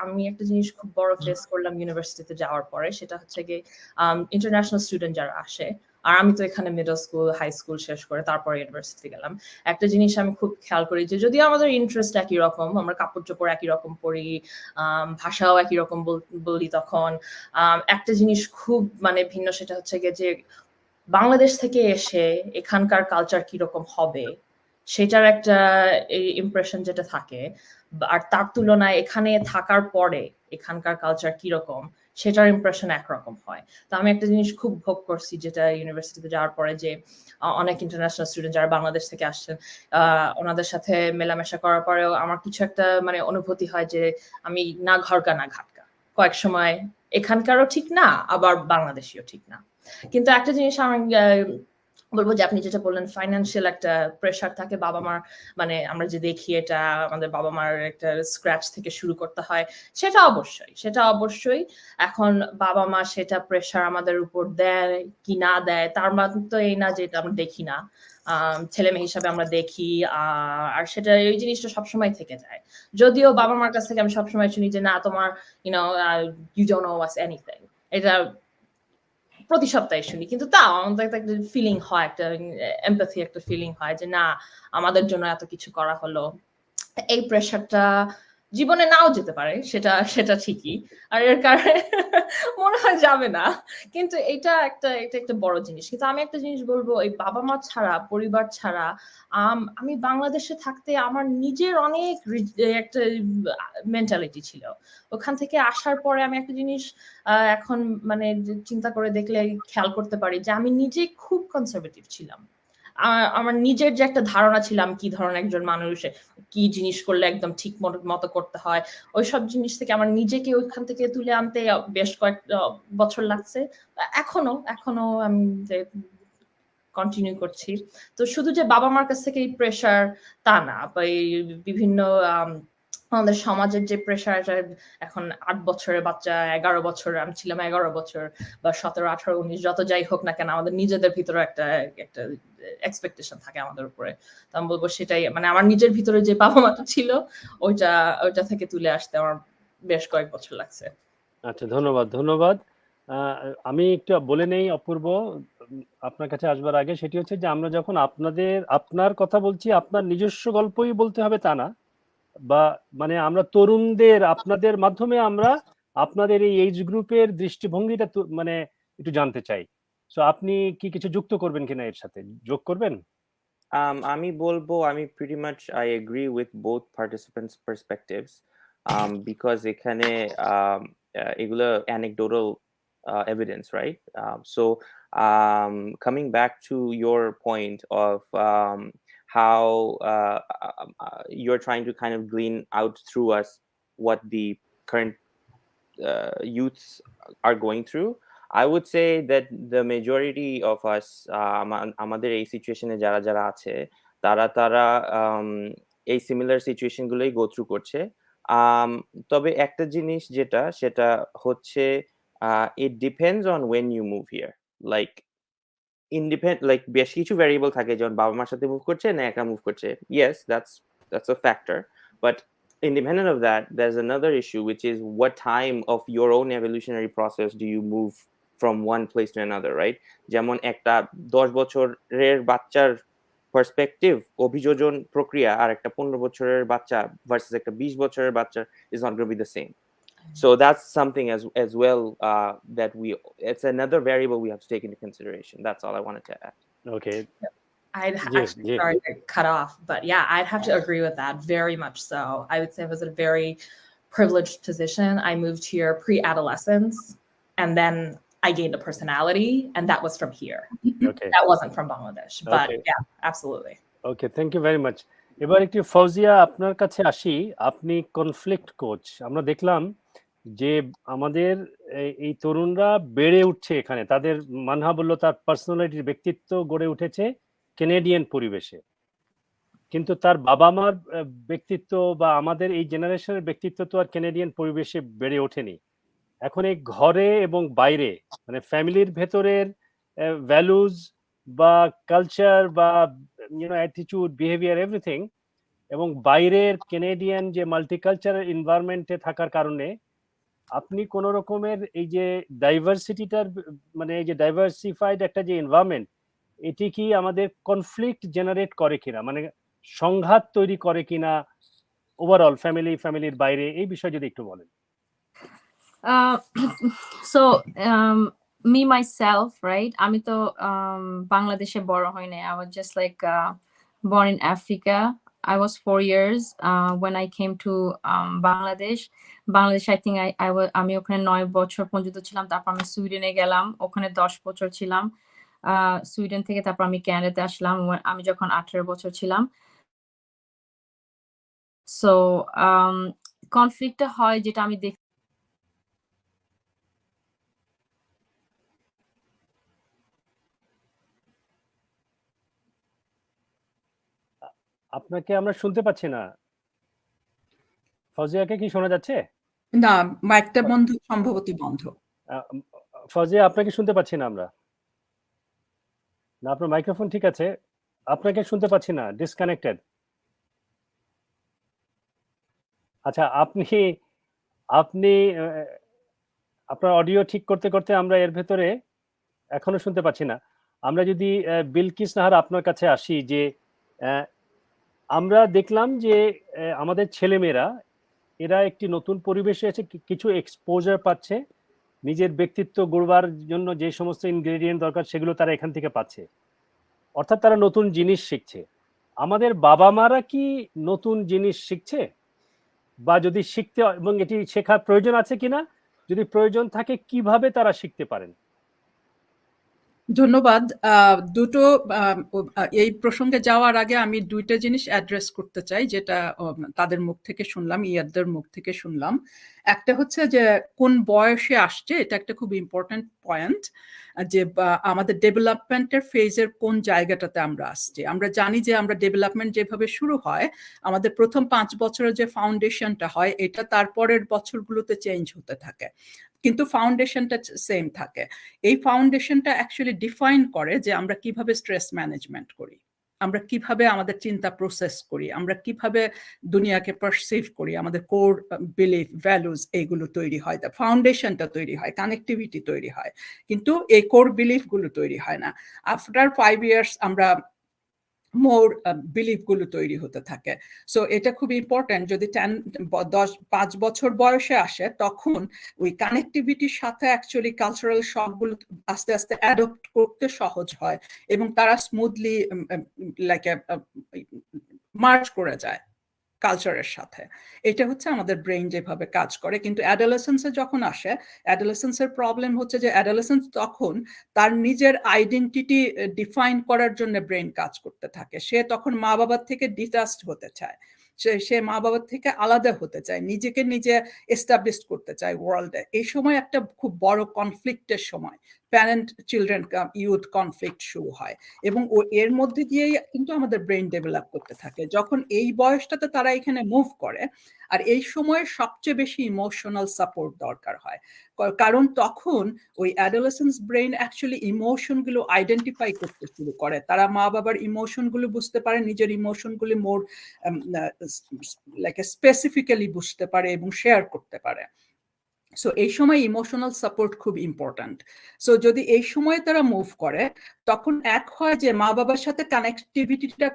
আমি একটা জিনিস খুব বড় ফেস করলাম ইউনিভার্সিটিতে যাওয়ার পরে, সেটা হচ্ছে গিয়ে ইন্টারন্যাশনাল স্টুডেন্ট যারা আসে, আর আমি তো এখানে মিডল স্কুল হাই স্কুল শেষ করে তারপরে ইউনিভার্সিটি গেলাম। একটা জিনিস আমি খুব খেয়াল করি যে যদিও আমাদের ইন্টারেস্ট একই রকম, আমরা কাপড় চোপড় একই রকম পরি, ভাষাও একই রকম বলি, তখন একটা জিনিস খুব মানে ভিন্ন, সেটা হচ্ছে গিয়ে যে বাংলাদেশ থেকে এসে এখানকার কালচার কিরকম হবে সেটার একটা ইমপ্রেশন যেটা থাকে, আর তার তুলনায় এখানে থাকার পরে এখানকার কালচার কিরকম সেটার ইমপ্রেশন একরকম হয়। তো আমি একটা জিনিস খুব ভোগ করছি যেটা ইউনিভার্সিটিতে যাওয়ার পরে, যে অনেক ইন্টারন্যাশনাল স্টুডেন্ট যারা বাংলাদেশ থেকে আসছেন, ওনাদের সাথে মেলামেশা করার পরেও আমার কিছু একটা মানে অনুভূতি হয় যে আমি না ঘরকা না ঘাটকা, কয়েক সময় এখানকারও ঠিক না, আবার বাংলাদেশিও ঠিক না। কিন্তু একটা জিনিস আমি বলবো যে আপনি যেটা বললেন, ফাইন্যান্সিয়াল একটা প্রেশার থাকে বাবা মার, মানে আমরা যে দেখি এটা আমাদের বাবা মার একটা স্ক্র্যাচ থেকে শুরু করতে হয়, সেটা অবশ্যই এখন বাবা মা সেটা প্রেশার আমাদের উপর দেয় কি না দেয় তার মানে তো এই না যে এটা আমরা দেখি না, ছেলে মেয়ে হিসাবে আমরা দেখি, আর সেটা এই জিনিসটা সবসময় থেকে যায়। যদিও বাবা মার কাছ থেকে আমি সবসময় শুনি যে না তোমার you don't know us anything, এটা প্রতি সপ্তাহে শুনি, কিন্তু তাও আমাদের একটা ফিলিং হয়, একটা এমপ্যাথি, একটা ফিলিং হয় যে না আমাদের জন্য এত কিছু করা হলো। এই প্রেশারটা জীবনে নাও যেতে পারে, সেটা ঠিকই, আর এর কারণে মনে হয় যাবে না, কিন্তু এটা একটা বড় জিনিস। কিন্তু আমি একটা জিনিস বলবো, এই বাবা মা ছাড়া, পরিবার ছাড়া আমি বাংলাদেশে থাকতে আমার নিজের অনেক একটা মেন্টালিটি ছিল। ওখান থেকে আসার পরে আমি একটা জিনিস এখন মানে চিন্তা করে দেখলে খেয়াল করতে পারি যে আমি নিজে খুব কনজারভেটিভ ছিলাম। আমার নিজের যে একটা ধারণা ছিল আমি কি ধরনের একজন মানুষ, কি জিনিস করলে একদম ঠিক মতো করতে হয়, ওইসব জিনিস থেকে আমার নিজেকে ওইখান থেকে তুলে আনতে বেশ কয়েক বছর লাগছে। এখনো আমি কন্টিনিউ করছি। তো শুধু যে বাবা মার কাছ থেকে এই প্রেশার তা না, বা এই বিভিন্ন আমাদের সমাজের যে প্রেশার, এখন ৮ বছরের বাচ্চা, ১১ বছর, আমি ছিলাম ১১ বছর বা ১৭, ১৮, ১৯ যত যাই হোক না কেন, আমাদের নিজেদের ভিতরে একটা এক্সপেকটেশন থাকে আমাদের উপরে। তো আমি বলবো সেটাই, মানে আমার নিজের ভিতরে যে বাবা মাটা ছিল ওইটা থেকে তুলে আসতে আমার বেশ কয়েক বছর লাগছে। আচ্ছা, ধন্যবাদ। আমি একটু বলে নেই অপূর্ব, আপনার কাছে আসবার আগে, সেটি হচ্ছে যে আমরা যখন আপনার কথা বলছি, আপনার নিজস্ব গল্পই বলতে হবে তা না, বা মানে আমরা তরুণদের আপনাদের মাধ্যমে আমরা আপনাদের এই এজ গ্রুপের দৃষ্টিভঙ্গিটা মানে একটু জানতে চাই। সো আপনি কি কিছু যুক্ত করবেন কিনা, এর সাথে যোগ করবেন? আমি বলবো আমি pretty much I agree with both participants' perspectives because এখানে এগুলো anecdotal evidence, right? So coming back to your point of how you're trying to kind of glean out through us what the current youths are going through, I would say that the majority of us আমাদের এই সিচুয়েশনে যারা আছে তারা এই similar situation গুলোই go through করছে। তবে একটা জিনিস সেটা হচ্ছে it depends on when you move here, like like বেশ কিছু ভ্যারিয়েবল থাকে, যেমন বাবা মার সাথে মুভ করছে না একা মুভ করছে, yes, that's a factor, but independent of that, there's another issue, which is what time of your own evolutionary process do you move from one place to another, right? যেমন একটা 10 বছরের বাচ্চার perspective অভিযোজন প্রক্রিয়া আর একটা 15 বছরের বাচ্চা ভার্সেস একটা 20 বছরের বাচ্চা is not going to be the same. So that's something as well that it's another variable we have to take into consideration. That's all I wanted to add. Okay. I'd actually, sorry to cut off, but yeah, I'd have to agree with that very much so. I would say I was in a very privileged position. I moved here pre-adolescence, and then I gained a personality, and that was from here. Okay. That wasn't from Bangladesh, but Okay. yeah, absolutely. Okay, thank you very much. এবার একটু ফৌজিয়া আপনার কাছে আসি, আপনি conflict coach. আমরা দেখলাম যে আমাদের এই তরুণরা বেড়ে উঠছে এখানে, তাদের মানহা বলল তার পার্সোনালিটির ব্যক্তিত্ব গড়ে উঠেছে কেনেডিয়ান পরিবেশে, কিন্তু তার বাবা মার ব্যক্তিত্ব বা আমাদের এই জেনারেশনের ব্যক্তিত্ব তো আর কেনেডিয়ান পরিবেশে বেড়ে ওঠেনি। এখন এই ঘরে এবং বাইরে, মানে ফ্যামিলির ভেতরের ভ্যালুজ বা কালচার বা অ্যাটিটিউড, বিহেভিয়ার, এভরিথিং, এবং বাইরের কেনেডিয়ান যে মাল্টিকালচারাল এনভায়রনমেন্টে থাকার কারণে আপনি কোন রকমের এই যে ডাইভার্সিটিটার, মানে এই যে ডাইভার্সিফাইড একটা যে এনভায়রনমেন্ট, এটি কি আমাদের কনফ্লিক্ট জেনারেট করে কিনা, মানে সংঘাত তৈরি করে কিনা ওভারঅল ফ্যামিলির বাইরে, এই বিষয়ে যদি একটু বলেন। So me myself, right? আমি তো বাংলাদেশে বড় হই নাই. I was just like born in Africa. I was 4 years when I came to Bangladesh. I think আমি ওখানে 9 বছর পর্যন্ত ছিলাম, তারপর আমি সুইডেনে গেলাম, ওখানে 10 বছর ছিলাম। সুইডেন থেকে তারপর আমি কানাডাতে আসলাম আমি যখন 18 বছর ছিলাম। সো কনফ্লিক্টটা হয় যেটা আমি আপনাকে আমরা শুনতে পাচ্ছি না। ফজিয়াকে কি শোনা যাচ্ছে? না, মাইকটা বন্ধ, সম্ভবত বন্ধ। ফজিয়া, আপনাকে শুনতে পাচ্ছি না আমরা। না, আপনার মাইক্রোফোন ঠিক আছে, আপনাকে শুনতে পাচ্ছি না, ডিসকানেক্টেড। আচ্ছা, আপনি আপনার অডিও ঠিক করতে করতে আমরা এর ভেতরে এখনো শুনতে পাচ্ছি না। আমরা যদি বিলকিস নাহার আপনার কাছে আসি, যে আমরা দেখলাম যে আমাদের ছেলেমেয়েরা এরা একটি নতুন পরিবেশে আছে, কিছু এক্সপোজার পাচ্ছে, নিজের ব্যক্তিত্ব গড়বার জন্য যে সমস্ত ইনগ্রেডিয়েন্ট দরকার সেগুলো তারা এখান থেকে পাচ্ছে, অর্থাৎ তারা নতুন জিনিস শিখছে। আমাদের বাবা মারা কি নতুন জিনিস শিখছে, বা যদি শিখতে এবং এটি শেখার প্রয়োজন আছে কিনা, যদি প্রয়োজন থাকে কিভাবে তারা শিখতে পারেন? ধন্যবাদ। দুটো এই প্রসঙ্গে যাওয়ার আগে আমি দুইটা জিনিস অ্যাড্রেস করতে চাই, যেটা তাদের মুখ থেকে শুনলাম, ইয়াদের মুখ থেকে শুনলাম। একটা হচ্ছে যে কোন বয়সে আসছে, এটা একটা খুব ইম্পর্টেন্ট পয়েন্ট, যে আমাদের ডেভেলপমেন্টের ফেজের কোন জায়গাটাতে আমরা আসছি। আমরা জানি যে আমরা ডেভেলপমেন্ট যেভাবে শুরু হয়, আমাদের প্রথম 5 বছরের যে ফাউন্ডেশনটা হয়, এটা তারপরের বছরগুলোতে চেঞ্জ হতে থাকে, কিন্তু ফাউন্ডেশনটা সেম থাকে। এই ফাউন্ডেশনটা অ্যাকচুয়ালি ডিফাইন করে যে আমরা কিভাবে স্ট্রেস ম্যানেজমেন্ট করি, আমরা কিভাবে আমাদের চিন্তা প্রসেস করি, আমরা কিভাবে দুনিয়াকে পারসিভ করি, আমাদের কোর বিলিফ ভ্যালুজ এইগুলো তৈরি হয়, ফাউন্ডেশনটা তৈরি হয়, কানেক্টিভিটি তৈরি হয়, কিন্তু এই কোর বিলিফগুলো তৈরি হয় না। আফটার 5 ইয়ার্স আমরা মোর বিলিফ গুলো তৈরি হতে থাকে। সো এটা খুব ইম্পর্টেন্ট। যদি 5 বছর বয়সে আসে, তখন ওই কানেক্টিভিটির সাথে অ্যাকচুয়ালি কালচারাল শকগুলো আস্তে আস্তে অ্যাডপ্ট করতে সহজ হয় এবং তারা স্মুথলি লাইক মার্চ করে যায় কালচারের সাথে। এটা হচ্ছে আমাদের ব্রেইন যেভাবে কাজ করে। কিন্তু অ্যাডোলেসেন্সে যখন আসে, অ্যাডোলেসেন্সের প্রবলেম হচ্ছে যে অ্যাডোলেসেন্স তখন তার নিজের আইডেন্টিটি ডিফাইন করার জন্য ব্রেইন কাজ করতে থাকে। সে তখন মা বাবার থেকে ডিটাচড হতে চায়, সে মা বাবার থেকে আলাদা হতে চায়, নিজেকে নিজে এস্টাবলিশ করতে চায় ওয়ার্ল্ডে। এই সময় একটা খুব বড় কনফ্লিক্টের সময়, প্যারেন্ট চিলড্রেন ইউথ কনফ্লিক্ট শুরু হয় এবং এর মধ্যে দিয়েই কিন্তু আমাদের ব্রেইন ডেভেলপ করতে থাকে। যখন এই বয়সটাতে তারা এখানে মুভ করে, আর এই সময় সবচেয়ে বেশি ইমোশনাল সাপোর্ট দরকার হয়, কারণ তখন ওই অ্যাডোলেসেন্স ব্রেইন অ্যাকচুয়ালি ইমোশনগুলো আইডেন্টিফাই করতে শুরু করে। তারা মা বাবার ইমোশনগুলো বুঝতে পারে, নিজের ইমোশনগুলো মোর লাইক স্পেসিফিক্যালি বুঝতে পারে এবং শেয়ার করতে পারে। সো এই সময় ইমোশনাল সাপোর্ট খুব ইম্পর্ট্যান্ট। সো যদি এই সময় তারা মুভ করে, তখন এক হয় যে মা বাবার সাথে কানেক্টিভিটিটা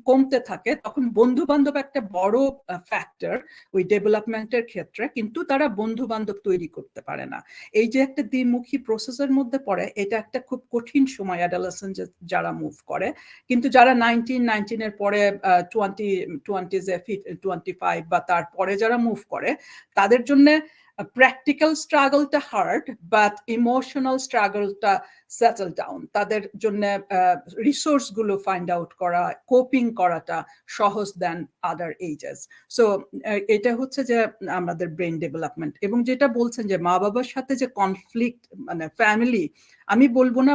কমতে থাকে, তখন বন্ধু বান্ধব একটা বড় ফ্যাক্টর ওই ডেভেলপমেন্টের ক্ষেত্রে, কিন্তু তারা বন্ধু বান্ধব তৈরি করতে পারে না। এই যে একটা দ্বিমুখী প্রসেসের মধ্যে পড়ে, এটা একটা খুব কঠিন সময় অ্যাডোলেসেন্স যারা মুভ করে। কিন্তু যারা 19 পরে 25 বা তারপরে যারা মুভ করে, তাদের জন্য প্র্যাকটিক্যাল স্ট্রাগলটা হার্ড, বাট ইমোশনাল স্ট্রাগলটা সেটেল ডাউন। তাদের জন্য রিসোর্স গুলো ফাইন্ড আউট করা, কোপিং করাটা সহজ দেন আদার এজেস। সো এটা হচ্ছে যে আমাদের ব্রেইন ডেভেলপমেন্ট। এবং যেটা বলছেন যে মা বাবার সাথে যে কনফ্লিক্ট, মানে ফ্যামিলি, আমি বলবো না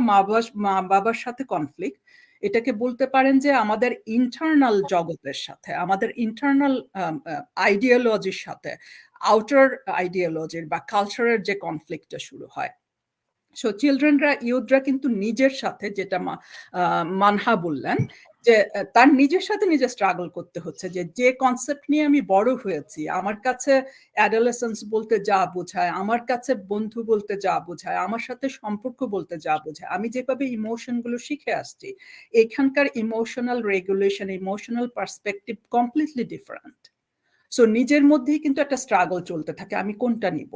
মা বাবার সাথে কনফ্লিক্ট, এটাকে বলতে পারেন যে আমাদের ইন্টারনাল জগতের সাথে, আমাদের ইন্টারনাল আইডিওলজির সাথে আউটার আইডিওলজির বা কালচারের যে কনফ্লিক্টটা শুরু হয়। সো চিলড্রেনরা, ইউথরা কিন্তু নিজের সাথে, যেটা মানহা বললেন, যে তার নিজের সাথে নিজে স্ট্রাগল করতে হচ্ছে, যে কনসেপ্ট নিয়ে আমি বড় হয়েছি, আমার কাছে অ্যাডোলেসেন্স বলতে যা বোঝায়, আমার কাছে বন্ধু বলতে যা বোঝায়, আমার সাথে সম্পর্ক বলতে যা বোঝায়, আমি যেভাবে ইমোশনগুলো শিখে আসছি, এখানকার emotional regulation, emotional perspective completely different. So নিজের মধ্যেই কিন্তু একটা স্ট্রাগল চলতে থাকে, আমি কোনটা নিব,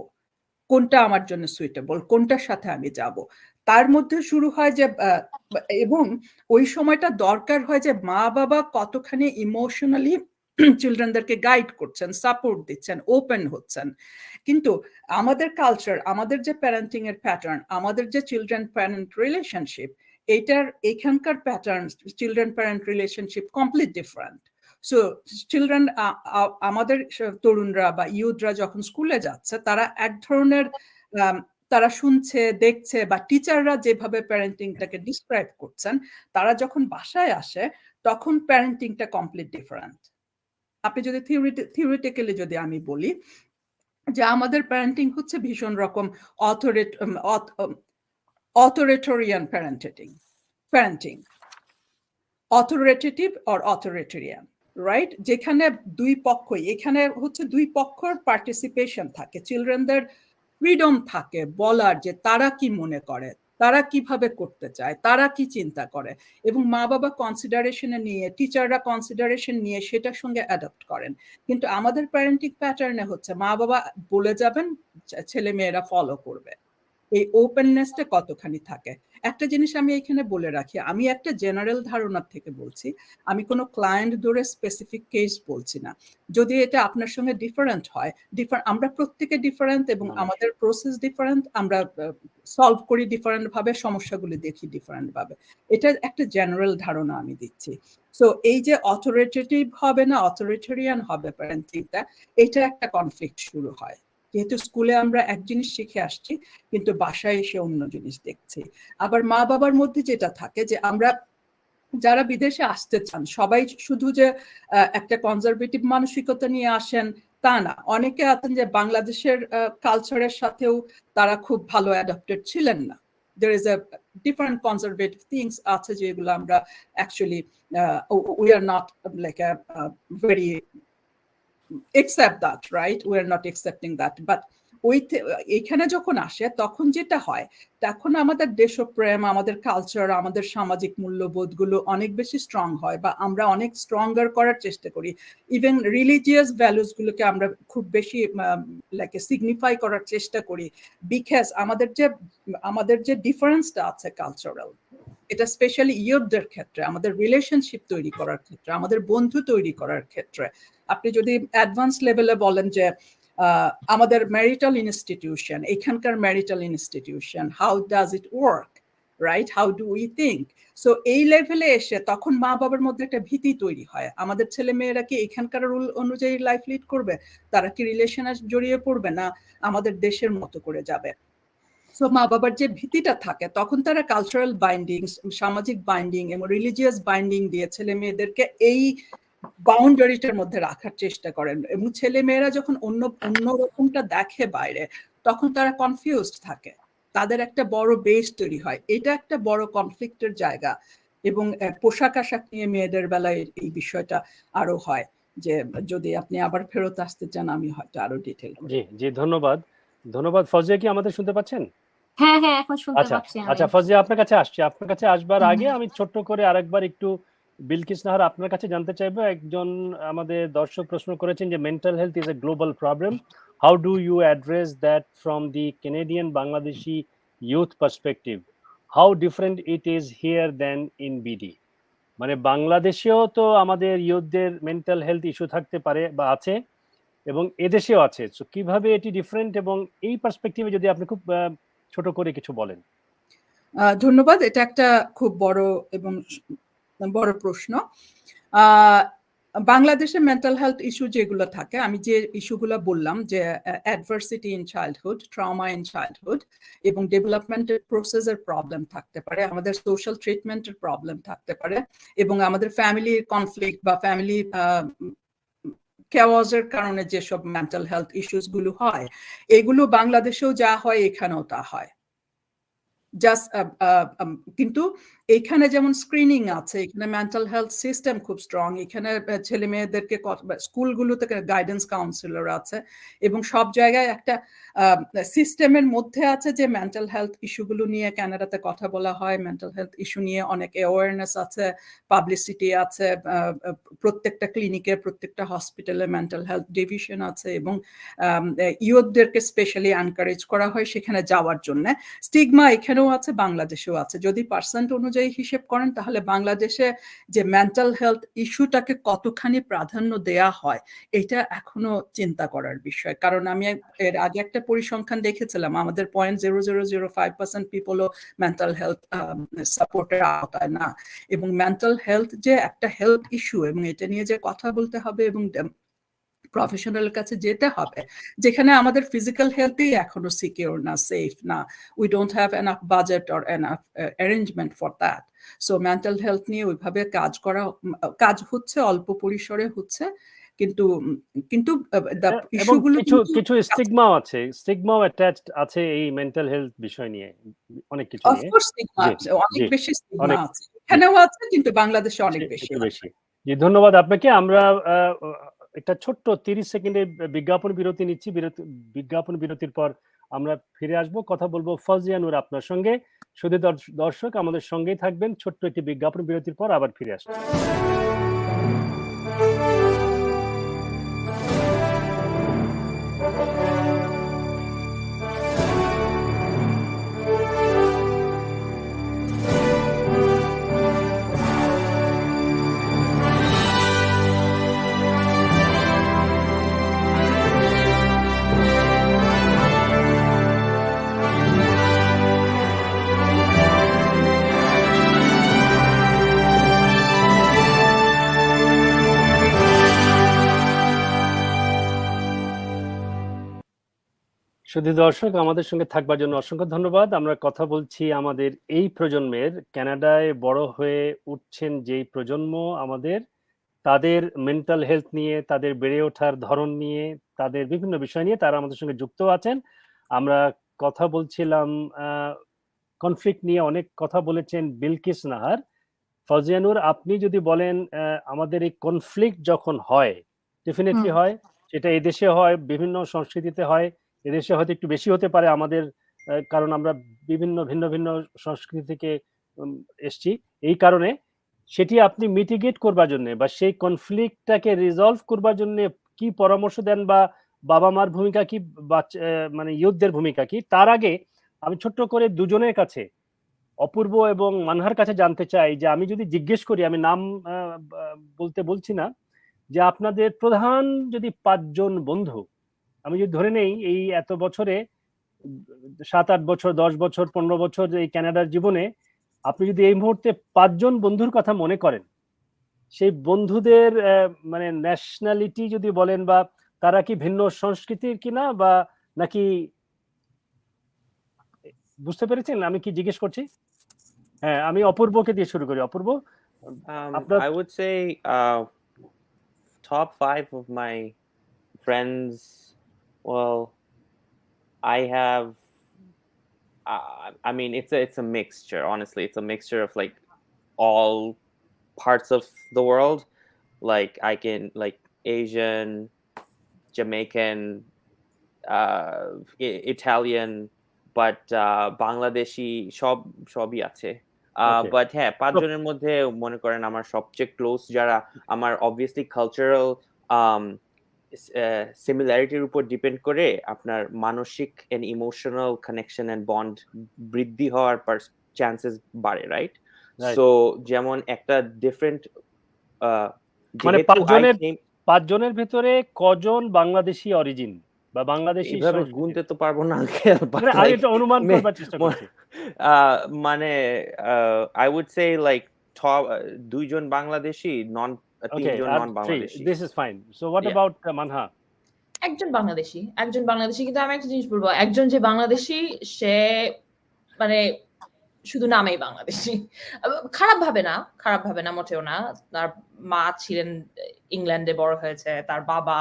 কোনটা আমার জন্য সুইটেবল, কোনটার সাথে আমি যাব। তার মধ্যে শুরু হয় যে এবং ওই সময়টা দরকার হয় যে মা বাবা কতখানি ইমোশনালি চিলড্রেনদেরকে গাইড করছেন, সাপোর্ট দিচ্ছেন, ওপেন হচ্ছেন। কিন্তু আমাদের কালচার, আমাদের যে প্যারেন্টিং এর প্যাটার্ন, আমাদের যে চিলড্রেন প্যারেন্ট রিলেশনশিপ, এখানকার pattern, children parent relationship complete different. So children, আমাদের তরুণরা বা ইউথরা যখন স্কুলে যাচ্ছে, তারা এক ধরনের তারা শুনছে, দেখছে, বা টিচাররা যেভাবে প্যারেন্টিংটাকে ডিসক্রাইব করছেন, তারা যখন বাসায় আসে, তখন প্যারেন্টিংটা কমপ্লিট ডিফারেন্ট। আপনি যদি থিওরিটিক্যালি যদি আমি বলি যে আমাদের প্যারেন্টিং হচ্ছে ভীষণ রকম authoritarian parenting, authoritative or authoritarian, right? যেখানে দুই পক্ষই, এখানে হচ্ছে দুই পক্ষর পার্টিসিপেশন থাকে, চিলড্রেনদের ফ্রিডম থাকে বলার যে তারা কি মনে করে, তারা কিভাবে করতে চায়, তারা কি চিন্তা করে, এবং মা বাবা কনসিডারেশনে নিয়ে, টিচাররা কনসিডারেশন নিয়ে সেটার সঙ্গে অ্যাডাপ্ট করেন। কিন্তু আমাদের প্যারেন্টিং প্যাটার্নে হচ্ছে মা বাবা বলে যাবেন, ছেলে মেয়েরা ফলো করবে। এই ওপেননেসটা কতখানি থাকে। একটা জিনিস আমি এখানে বলে রাখি, আমি একটা জেনারেল ধারণার থেকে বলছি, আমি কোনো ক্লায়েন্ট ধরে স্পেসিফিক কেস বলছি না। যদি এটা আপনার সঙ্গে ডিফারেন্ট হয়, আমরা প্রত্যেকে ডিফারেন্ট এবং আমাদের প্রসেস ডিফারেন্ট, আমরা সলভ করি ডিফারেন্ট ভাবে, সমস্যাগুলি দেখি ডিফারেন্ট ভাবে। এটা একটা জেনারেল ধারণা আমি দিচ্ছি। সো এই যে অথরিটেটিভ হবে না অথরিটেরিয়ান হবে প্যারেন্টিংটা, এটা একটা কনফ্লিক্ট শুরু হয়। যেহেতু স্কুলে আমরা এক জিনিস শিখে আসছি কিন্তু বাসায় এসে অন্য জিনিস দেখছি। আবার মা বাবার মধ্যে যেটা থাকে যে আমরা যারা বিদেশে আসতে চান সবাই শুধু যে একটা কনজারভেটিভ মানসিকতা নিয়ে আসেন তা না, অনেকে আছেন যে বাংলাদেশের কালচারের সাথেও তারা খুব ভালো অ্যাডাপ্টেড ছিলেন না। There is a different conservative things আছে যেগুলো আমরা actually we are not like a very accept that, right? We are not accepting that, but এখানে যখন আসে তখন যেটা হয়, তখন আমাদের দেশপ্রেম, আমাদের কালচার, আমাদের সামাজিক মূল্যবোধগুলো অনেক বেশি স্ট্রং হয়, বা আমরা অনেক স্ট্রঙ্গার করার চেষ্টা করি। ইভেন রিলিজিয়াস ভ্যালুসগুলোকে আমরা খুব বেশি লাইক সিগনিফাই করার চেষ্টা করি, বিকজ আমাদের যে ডিফারেন্সটা আছে কালচারাল, এটা স্পেশালি ইয়ুথদের ক্ষেত্রে, আমাদের রিলেশনশিপ তৈরি করার ক্ষেত্রে, আমাদের বন্ধু তৈরি করার ক্ষেত্রে। আপনি যদি অ্যাডভান্স লেভেলে বলেন যে আমাদের ম্যারিটাল ইনস্টিটিউশন, এখানকার marital institution, how does it work, right, how do we think, so এই লেভেলে এসে তখন মা বাবার মধ্যে একটা ভীতি তৈরি হয়। আমাদের ছেলে মেয়েরা কি এখানকার রুল অনুযায়ী লাইফ লিড করবে, তারা কি রিলেশনে জড়িয়ে পড়বে, না আমাদের দেশের মতো করে যাবে। সো মা বাবার যে ভীতিটা থাকে তখন তারা কালচারাল বাইন্ডিং, সামাজিক বাইন্ডিং এবং রিলিজিয়াস বাইন্ডিং দিয়ে ছেলে মেয়েদেরকে এই বাউন্ডারিটার মধ্যে রাখার চেষ্টা করেন, এবং ছেলে মেয়েরা যখন অন্য রকমটা দেখে বাইরে তখন তারা কনফিউজড থাকে, তাদের একটা বড় বেস তৈরি হয়। এটা একটা বড় কনফ্লিক্টের জায়গা। এবং পোশাক আশাক নিয়ে মেয়েদের বেলায় এই বিষয়টা আরো হয়, যে যদি আপনি আবার ফেরত আসতে চান আমি হয়তো আরো ডিটেইল। জি জি, ধন্যবাদ। ফাউজিয়া, কি আমাদের শুনতে পাচ্ছেন? হ্যাঁ হ্যাঁ, এখন শুনতে পাচ্ছি। আচ্ছা ফাউজিয়া, আপনার কাছে আসছি। আপনার কাছে আসবার আগে আমি ছোট্ট করে আরেকবার একটু বিলকিস নাহার আপনার কাছে জানতে চাইবো। একজন আমাদের দর্শক প্রশ্ন করেছেন যে mental health is a global problem, how do you address that from the Canadian Bangladeshi youth perspective, how different it is here than in BD? মানে বাংলাদেশেও তো আমাদের ইউথদের মেন্টাল হেলথ ইস্যু থাকতে পারে বা আছে, এবং এদেশেও আছে, সো কিভাবে এটি ডিফারেন্ট, এবং এই পার্সপেক্টিভে যদি আপনি খুব ছোট করে কিছু বলেন। ধন্যবাদ। এটা একটা খুব বড় প্রশ্ন। বাংলাদেশে মেন্টাল হেলথ ইস্যু যেগুলো থাকে, আমি যে ইস্যুগুলো বললাম, যে adversity in childhood, trauma in childhood, এবং ডেভেলপমেন্টের প্রসেসের প্রবলেম থাকতে পারে, আমাদের সোশ্যাল ট্রিটমেন্টের প্রবলেম থাকতে পারে, এবং আমাদের ফ্যামিলির কনফ্লিক্ট বা ফ্যামিলি কেওয়াজের কারণে যেসব মেন্টাল হেলথ ইস্যুস গুলো হয়, এগুলো বাংলাদেশেও যা হয় এখানেও তা হয়। জাস্ট কিন্তু এখানে যেমন স্ক্রিনিং আছে, এখানে মেন্টাল হেলথ সিস্টেম খুব স্ট্রং, এখানে ছেলে মেয়েদেরকে স্কুলগুলোতে গাইডেন্স কাউন্সিলর আছে, এবং সব জায়গায় একটা সিস্টেমের মধ্যে আছে যে মেন্টাল হেলথ ইস্যুগুলো নিয়ে কানাডাতে কথা বলা হয়, মেন্টাল হেলথ ইস্যু নিয়ে অনেক অ্যাওয়ারনেস আছে, পাবলিসিটি আছে, প্রত্যেকটা ক্লিনিকে, প্রত্যেকটা হসপিটালে মেন্টাল হেলথ ডিভিশন আছে, এবং ইয়ুথদেরকে স্পেশালি এনকারেজ করা হয় সেখানে যাওয়ার জন্য। স্টিগমা এখানেও আছে, বাংলাদেশেও আছে। যদি পার্সেন্ট অনুযায়ী হিসেব করেন তাহলে বাংলাদেশে যে মেন্টাল হেলথ ইস্যুটাকে কতখানি প্রাধান্য দেয়া হয় এটা এখনো চিন্তা করার বিষয়। কারণ আমি এর আগে একটা পরিসংখ্যান দেখেছিলাম, আমাদের 0.0005% পিপলও মেন্টাল হেলথ সাপোর্টের আওতায় না, এবং মেন্টাল হেলথ যে একটা হেলথ ইস্যু, এবং এটা নিয়ে যে কথা বলতে হবে এবং প্রফেশনাল কাছে যেতে হবে, যেখানে আমাদের ফিজিক্যাল হেলথই এখনো সিকিউর না, সেফ না, we don't have enough budget or enough arrangement for that. So mental health নিয়ে ওইভাবে কাজ হচ্ছে, অল্প পরিসরে হচ্ছে, কিন্তু ইস্যুগুলো কিছু স্টিগমাও আছে, স্টিগমাও অ্যাটাচড আছে এই মেন্টাল হেলথ বিষয় নিয়ে, অনেক কিছু নিয়ে। অফকোর্স স্টিগমা আছে, অনেক বেশি স্টিগমা আছে, এখানেও আছে, কিন্তু বাংলাদেশে অনেক বেশি। জি, ধন্যবাদ আপনাকে। আমরা একটা ছোট্ট 30 সেকেন্ডের বিজ্ঞাপন বিরতি নিচ্ছি। বিজ্ঞাপন বিরতির পর আমরা ফিরে আসবো, কথা বলবো ফাউজিয়া নূর আপনার সঙ্গে। শুধু দর্শক আমাদের সঙ্গেই থাকবেন, ছোট্ট একটি বিজ্ঞাপন বিরতির পর আবার ফিরে আসবো। শুধু দর্শক, আমাদের সঙ্গে থাকবার জন্য অসংখ্য ধন্যবাদ। আমরা কথা বলছি আমাদের এই প্রজন্মের, কানাডায় বড় হয়ে উঠছেন যেই প্রজন্ম আমাদের, তাদের মেন্টাল হেলথ নিয়ে, তাদের বেড়ে ওঠার ধরন নিয়ে, তাদের বিভিন্ন বিষয় নিয়ে তারা আমাদের সঙ্গে যুক্ত আছেন। আমরা কথা বলছিলাম কনফ্লিক্ট নিয়ে, অনেক কথা বলেছেন বিলকিস নাহার। ফাউজিয়া নূর, আপনি যদি বলেন আমাদের এই কনফ্লিক্ট যখন হয়, ডেফিনেটলি হয়, সেটা এদেশে হয়, বিভিন্ন সংস্কৃতিতে হয়, এদেশে হয়তো একটু বেশি হতে পারে আমাদের, কারণ আমরা বিভিন্ন ভিন্ন ভিন্ন সংস্কৃতি থেকে এসছি। এই কারণে সেটি আপনি মিটিগেট করবার জন্য বা সেই কনফ্লিক্টটাকে রিজলভ করবার জন্য কি পরামর্শ দেন, বা বাবা মার ভূমিকা কি, মানে ইয়ুথদের ভূমিকা কি? তার আগে আমি ছোট্ট করে দুজনের কাছে, অপূর্ব এবং মানহার কাছে জানতে চাই যে আমি যদি জিজ্ঞেস করি, আমি নাম বলতে বলছি না, যে আপনাদের প্রধান যদি 5 জন বন্ধু, আমি যদি ধরে নেই এই এত বছরে 7-8 বছর, 10 বছর, 15 বছর এই কানাডার জীবনে, আপনি যদি এই মুহূর্তে 5 জন বন্ধুর কথা মনে করেন, সেই বন্ধুদের মানে ন্যাশনালিটি যদি বলেন, বা তারা কি ভিন্ন সংস্কৃতির কিনা, বা নাকি, বুঝতে পেরেছেন আমি কি জিজ্ঞেস করছি? হ্যাঁ, আমি অপূর্বকে দিয়ে শুরু করি। অপূর্ব, আপনার I would say top 5 of my friends. Well, I have. I mean, it's a mixture. Honestly, it's a mixture of like all parts of the world. Like I can like Asian, Jamaican, Italian, but Bangladeshi সবই আছে। Okay. But হ্যাঁ, 5 জনের মধ্যে মনে করেন আমার সবচেয়ে close যারা, আমার অবভিয়াসলি কালচারাল সিমিলারিটির উপর ডিপেন্ড করে আপনার মানসিক and emotional connection and bond বৃদ্ধি হওয়ার চান্সেস বাড়ে, রাইট? Right. সো যেমন একটা ডিফারেন্ট মানে 5 জনের ভেতরে কজন বাংলাদেশি অরিজিন বা বাংলাদেশি এইভাবে সংস্কৃতি? গুনতে তো পারবো না আঙ্কেল, মানে আমি একটা অনুমান করবার চেষ্টা করছি। মানে I would say like top 2 John Bangladeshi, 3 John non Bangladeshi. This is fine. So what Yeah. about Manha? একজন বাংলাদেশি, কিন্তু আমি একটা জিনিস বলবো, একজন যে বাংলাদেশি সে মানে শুধু নামেই বাংলাদেশি। খারাপ ভাবে না মোটেও না। তার মা ছিলেন ইংল্যান্ডে, বড় হয়েছে, তার বাবা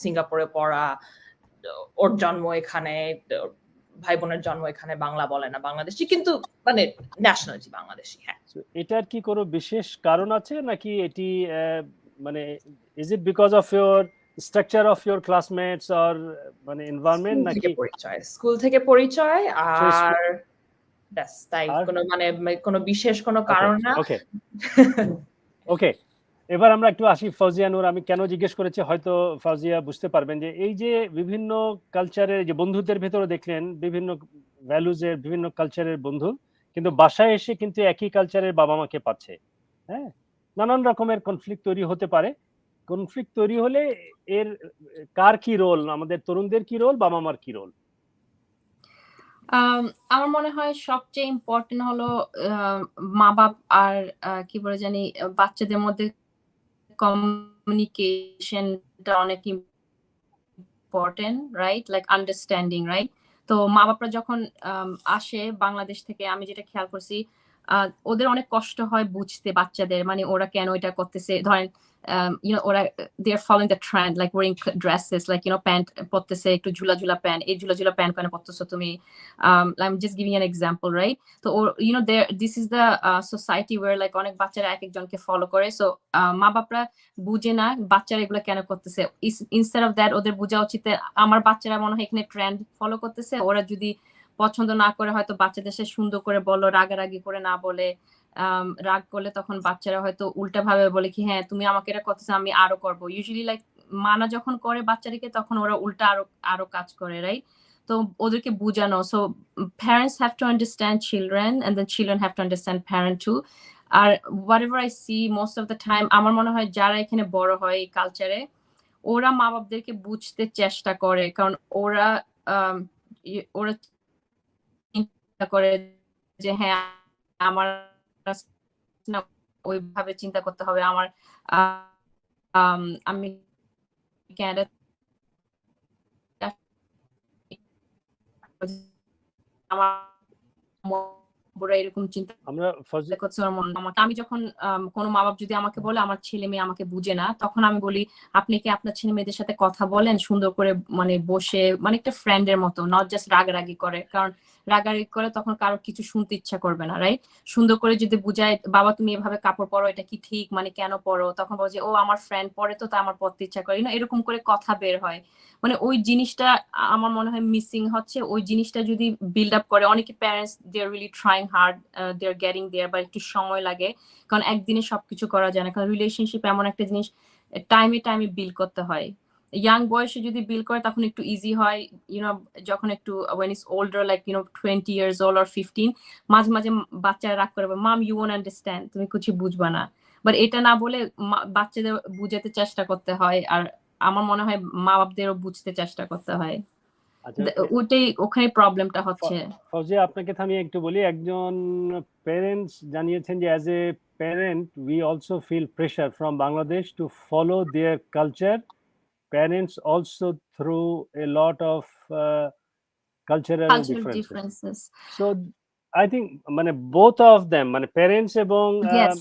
সিঙ্গাপুরে পড়া, ওর জন্ম এখানে, ভাই বোনের জন্ম এখানে, বাংলা বলে না, বাংলাদেশি, কিন্তু মানে ন্যাশনালিটি বাংলাদেশি। হ্যাঁ, এটার কি কোনো বিশেষ কারণ আছে, নাকি এটি মানে is it because of your structure of your classmates or মানে environment, নাকি স্কুল থেকে পরিচয় আর ব্যাস, তাই? কোনো মানে কোনো বিশেষ কোনো কারণ না। ওকে ওকে, এবার আমরা একটু আসি ফাউজিয়া নূর। আমি কেন জিজ্ঞেস করেছি হয়তো ফাউজিয়া বুঝতে পারবেন, যে এই যে বিভিন্ন কালচারের যে বন্ধুদের ভেতরে দেখলেন বিভিন্ন ভ্যালুজের, বিভিন্ন কালচারের বন্ধু, কিন্তু বাসায় এসে কিন্তু একই কালচারের বাবা মাকে পাচ্ছে। হ্যাঁ, নানান রকমের কনফ্লিক্ট তৈরি হতে পারে। কনফ্লিক্ট তৈরি হলে এর কার কি রোল, আমাদের তরুণদের কি রোল, বাবা মার কি রোল? আমার মনে হয় সবচেয়ে ইম্পর্টেন্ট হলো মা বাপ আর কি বলে জানি বাচ্চাদের মধ্যে কমিউনিকেশনটা অনেক important, right? Like understanding, right? তো মা বাপরা যখন আসে বাংলাদেশ থেকে, আমি যেটা খেয়াল করছি, ওদের অনেক কষ্ট হয় বুঝতে বাচ্চাদের, মানে ওরা কেন এটা করতেছে। ধরেন ওরা they are following the trend, like wearing dresses, like pant পরতেছে, একটু ঝুলা ঝুলা প্যান্ট, এই ঝুলা ঝুলা প্যান্ট কেন পরতেছো তুমি? I'm just giving an example, right? তো this is the society where like অনেক বাচ্চারা এক একজনকে ফলো করে। সো মা বাপরা বুঝে না বাচ্চারা এগুলো কেন করতেছে। ইনস্টেড অফ দ্যাট ওদের বোঝা উচিত আমার বাচ্চারা মনে হয় এখানে ট্রেন্ড ফলো করতেছে, ওরা যদি পছন্দ না করে হয়তো বাচ্চাদের সাথে সুন্দর করে বলো, রাগারাগি করে না বলে। রাগ করলে তখন বাচ্চারা হয়তো উল্টা ভাবে বলে কি, হ্যাঁ তুমি আমাকে এটা করতেছো, আমি আরো করবো। ইউজুয়ালি লাইক মানা যখন করে বাচ্চাদেরকে, তখন ওরা উল্টা আরো কাজ করে, রাইট? তো ওদেরকে বুঝানো। So parents have to understand children and then children have to understand parent too. আর whatever I see most of the time, আমার মনে হয় যারা এখানে বড় হয় এই কালচারে, ওরা মা বাপদেরকে বুঝতে চেষ্টা করে, কারণ ওরা চিন্তা করে যে হ্যাঁ আমার ওইভাবে চিন্তা করতে হবে। আমার আমি ক্যানাডা আমার বড় এরকম চিন্তা আমরা ফজলি করছে ওর মন আমাকে। আমি যখন কোনো মা বাপ যদি আমাকে বলে আমার ছেলে মেয়ে আমাকে বুঝে না, তখন আমি বলি আপনি কি আপনার ছেলে মেয়েদের সাথে কথা বলেন সুন্দর করে, মানে বসে, মানে একটা ফ্রেন্ডের মতো, নট জাস্ট রাগারাগি করে। কারণ রাগারাগি করে তখন কারো কিছু শুনতে ইচ্ছা করবে না, রাইট? সুন্দর করে যদি বুঝায়, বাবা তুমি এভাবে কাপড় পরো, এটা কি ঠিক, মানে কেন পরো, তখন বলে যে ও আমার ফ্রেন্ড পরে তো আমার পরতে ইচ্ছা করে না, এরকম করে কথা বের হয়। মানে ওই জিনিসটা আমার মনে হয় মিসিং হচ্ছে। ওই জিনিসটা যদি বিল্ড আপ করে, অনেকে parents they are really trying hard, they are getting there, বা একটু সময় লাগে, কারণ একদিনে সবকিছু করা যায় না। কারণ রিলেশনশিপ এমন একটা জিনিস, টাইমে টাইমে বিল্ড করতে হয়। ইয়াং বয়সে যদি বিল্ড করে তখন একটু ইজি হয়, ইউনো, যখন একটু when it's older like 20 years old or 15, মাঝে মাঝে বাচ্চারা রাগ করে, মাম ইউ ওন্ট আন্ডারস্ট্যান্ড, তুমি কিছু বুঝবা না। বাট এটা না বলে বাচ্চাদের বুঝাতে চেষ্টা করতে হয়, আর আমার মনে হয় মা বাপদেরও বুঝতে চেষ্টা করতে হয়। আচ্ছা, ওটাই ওখানে প্রবলেমটা হচ্ছে। ফৌজিয়া, আপনাকে থামিয়ে একটু বলি, একজন প্যারেন্টস জানিয়েছেন যে as a parent we also feel pressure from Bangladesh to follow their culture, parents also through a lot of cultural differences. So I think মানে both of them, মানে parents এবং Yes.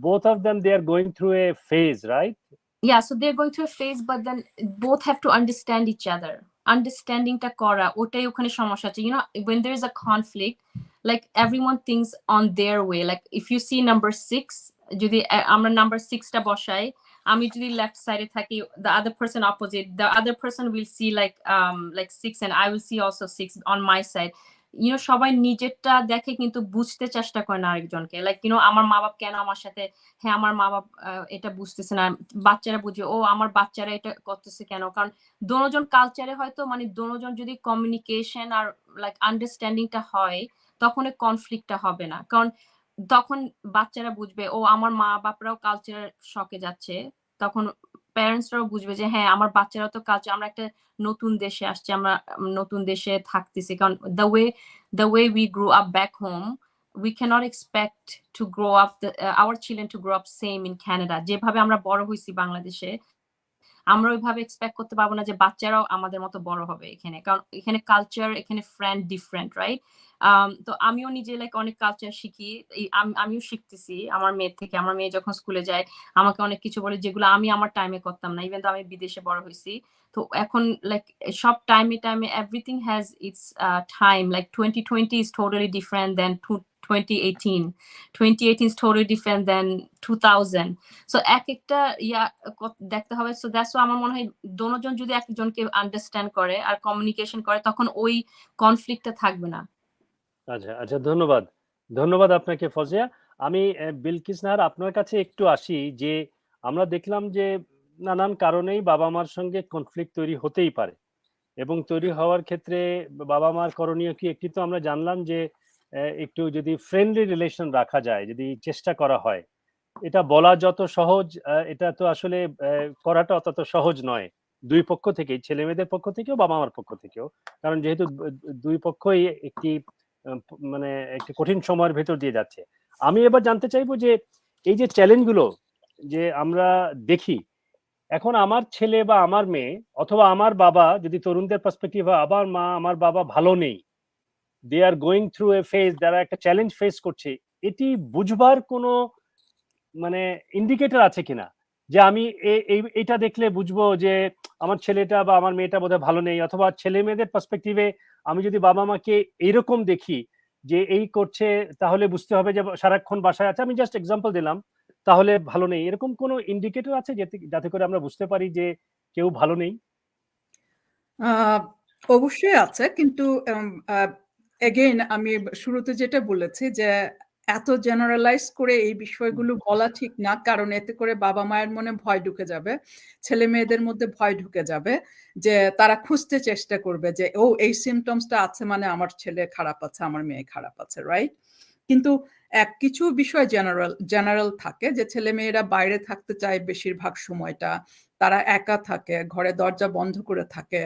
both of them, they are going through a phase, right? Yeah, so they're going through a phase, but then both have to understand each other. Understanding ta kora, otai okhane সমস্যা আছে. When there is a conflict, like everyone thinks on their way. Like if you see number 6, যদি আমরা number 6 টা বসাই, আমি যদি left side এ থাকি, the other person opposite, the other person will see like 6, and I will see also 6 on my side. সবাই নিজেরটা দেখে কিন্তু বুঝতে চেষ্টা করে না আরেকজনকে। লাইক আমার মা বাপ কেন আমার সাথে, হ্যাঁ আমার মা বাপ এটা বুঝতেছে না, বাচ্চারা বুঝে ও আমার বাচ্চারা এটা করতেছে কেন। কারণ দোনোজন কালচারে হয়তো, মানে দোনোজন যদি কমিউনিকেশন আর লাইক আন্ডারস্ট্যান্ডিংটা হয়, তখন এই কনফ্লিক্টটা হবে না। কারণ তখন বাচ্চারা বুঝবে ও আমার মা বাপরাও কালচার শকে যাচ্ছে, তখন প্যারেন্টসরাও বুঝবে যে হ্যাঁ আমার বাচ্চারাও তো কালচার, আমরা একটা নতুন দেশে আসছি, আমরা নতুন দেশে থাকতেছি। কারণ the way we grew up back home, we cannot expect to grow up our children to grow up same in Canada. যেভাবে আমরা বড় হইছি বাংলাদেশে, আমরা ওইভাবে এক্সপেক্ট করতে পারবো না যে বাচ্চারাও আমাদের মতো বড় হবে এখানে। কারণ এখানে কালচার, এখানে ফ্রেন্ড ডিফারেন্ট, রাইট? তো আমিও নিজে লাইক অনেক কালচার শিখি, আমিও শিখতেছি আমার মেয়ের থেকে। আমার মেয়ে যখন স্কুলে যায় আমাকে অনেক কিছু বলে যেগুলো আমি আমার টাইমে করতাম না, ইভেন তো আমি বিদেশে বড় হয়েছি। তো এখন লাইক সব টাইমে everything has its time. Like 2020 is totally different than 2018. 2018 is totally different than 2000. So এক একটা দেখতে হবে। সো দ্যাটস ওয়াই আমার মনে হয় দোনোজন যদি একজনকে আন্ডারস্ট্যান্ড করে আর কমিউনিকেশন করে, তখন ওই কনফ্লিক্টটা থাকবে না। আচ্ছা, ধন্যবাদ আপনাকে ফজিয়া। আমি বিলকিস নাহার, আপনার কাছে একটু আসি। যে আমরা দেখলাম যে নানান কারণেই বাবা মার সঙ্গে কনফ্লিক্ট তৈরি হতেই পারে, এবং তৈরি হওয়ার ক্ষেত্রে বাবা মার করণীয় কি, একটি তো আমরা জানলাম যে একটু যদি ফ্রেন্ডলি রিলেশন রাখা যায়, যদি চেষ্টা করা হয়। এটা বলা যত সহজ, এটা তো আসলে করাটা তত সহজ নয়, দুই পক্ষ থেকেই, ছেলে মেয়েদের পক্ষ থেকেও বাবা মার পক্ষ থেকেও। কারণ যেহেতু দুই পক্ষই একটি মানে একটি কঠিন সময়ের ভেতর দিয়ে যাচ্ছে। আমি এবার জানতে চাইবো যে এই যে চ্যালেঞ্জগুলো যে আমরা দেখি এখন, আমার ছেলে বা আমার মেয়ে অথবা আমার বাবা, যদি তরুণদের পার্সপেক্টিভ হয়, আবার মা আমার বাবা ভালো নেই, they are going through a phase, যারা একটা চ্যালেঞ্জ ফেস করছে, এটি বুঝবার কোনো মানে ইন্ডিকেটর আছে কিনা, যে আমি এইটা দেখলে বুঝবো যে আমার ছেলেটা বা আমার মেয়েটা বোধহয় ভালো নেই। অথবা ছেলে মেয়েদের পার্সপেক্টিভে আমি যদি বাবা মাকে এইরকম দেখি যে এই করছে, তাহলে বুঝতে হবে যে সারাক্ষণ বাসায় আছে, আমি জাস্ট এক্সাম্পল দিলাম, তাহলে ভালো নেই। এরকম কোনো ইন্ডিকেটর আছে যাতে করে আমরা বুঝতে পারি যে কেউ ভালো নেই? অবশ্যই আছে, কিন্তু এগেইন আমি শুরুতে যেটা বলেছি যে এত জেনারেলাইজ করে এই বিষয়গুলো বলা ঠিক না, কারণ এতে করে বাবা মায়ের মনে ভয় ঢুকে যাবে, ছেলে মেয়েদের মধ্যে ভয় ঢুকে যাবে, যে তারা খুঁজতে চেষ্টা করবে যে ও এই সিমটমসটা আছে মানে আমার ছেলে খারাপ আছে, আমার মেয়ে খারাপ আছে, রাইট? কিন্তু কিছু বিষয় জেনারেল থাকে, যে ছেলে মেয়েরা বাইরে থাকতে চায় বেশিরভাগ সময়টা, তারা একা থাকে, ঘরে দরজা বন্ধ করে থাকে,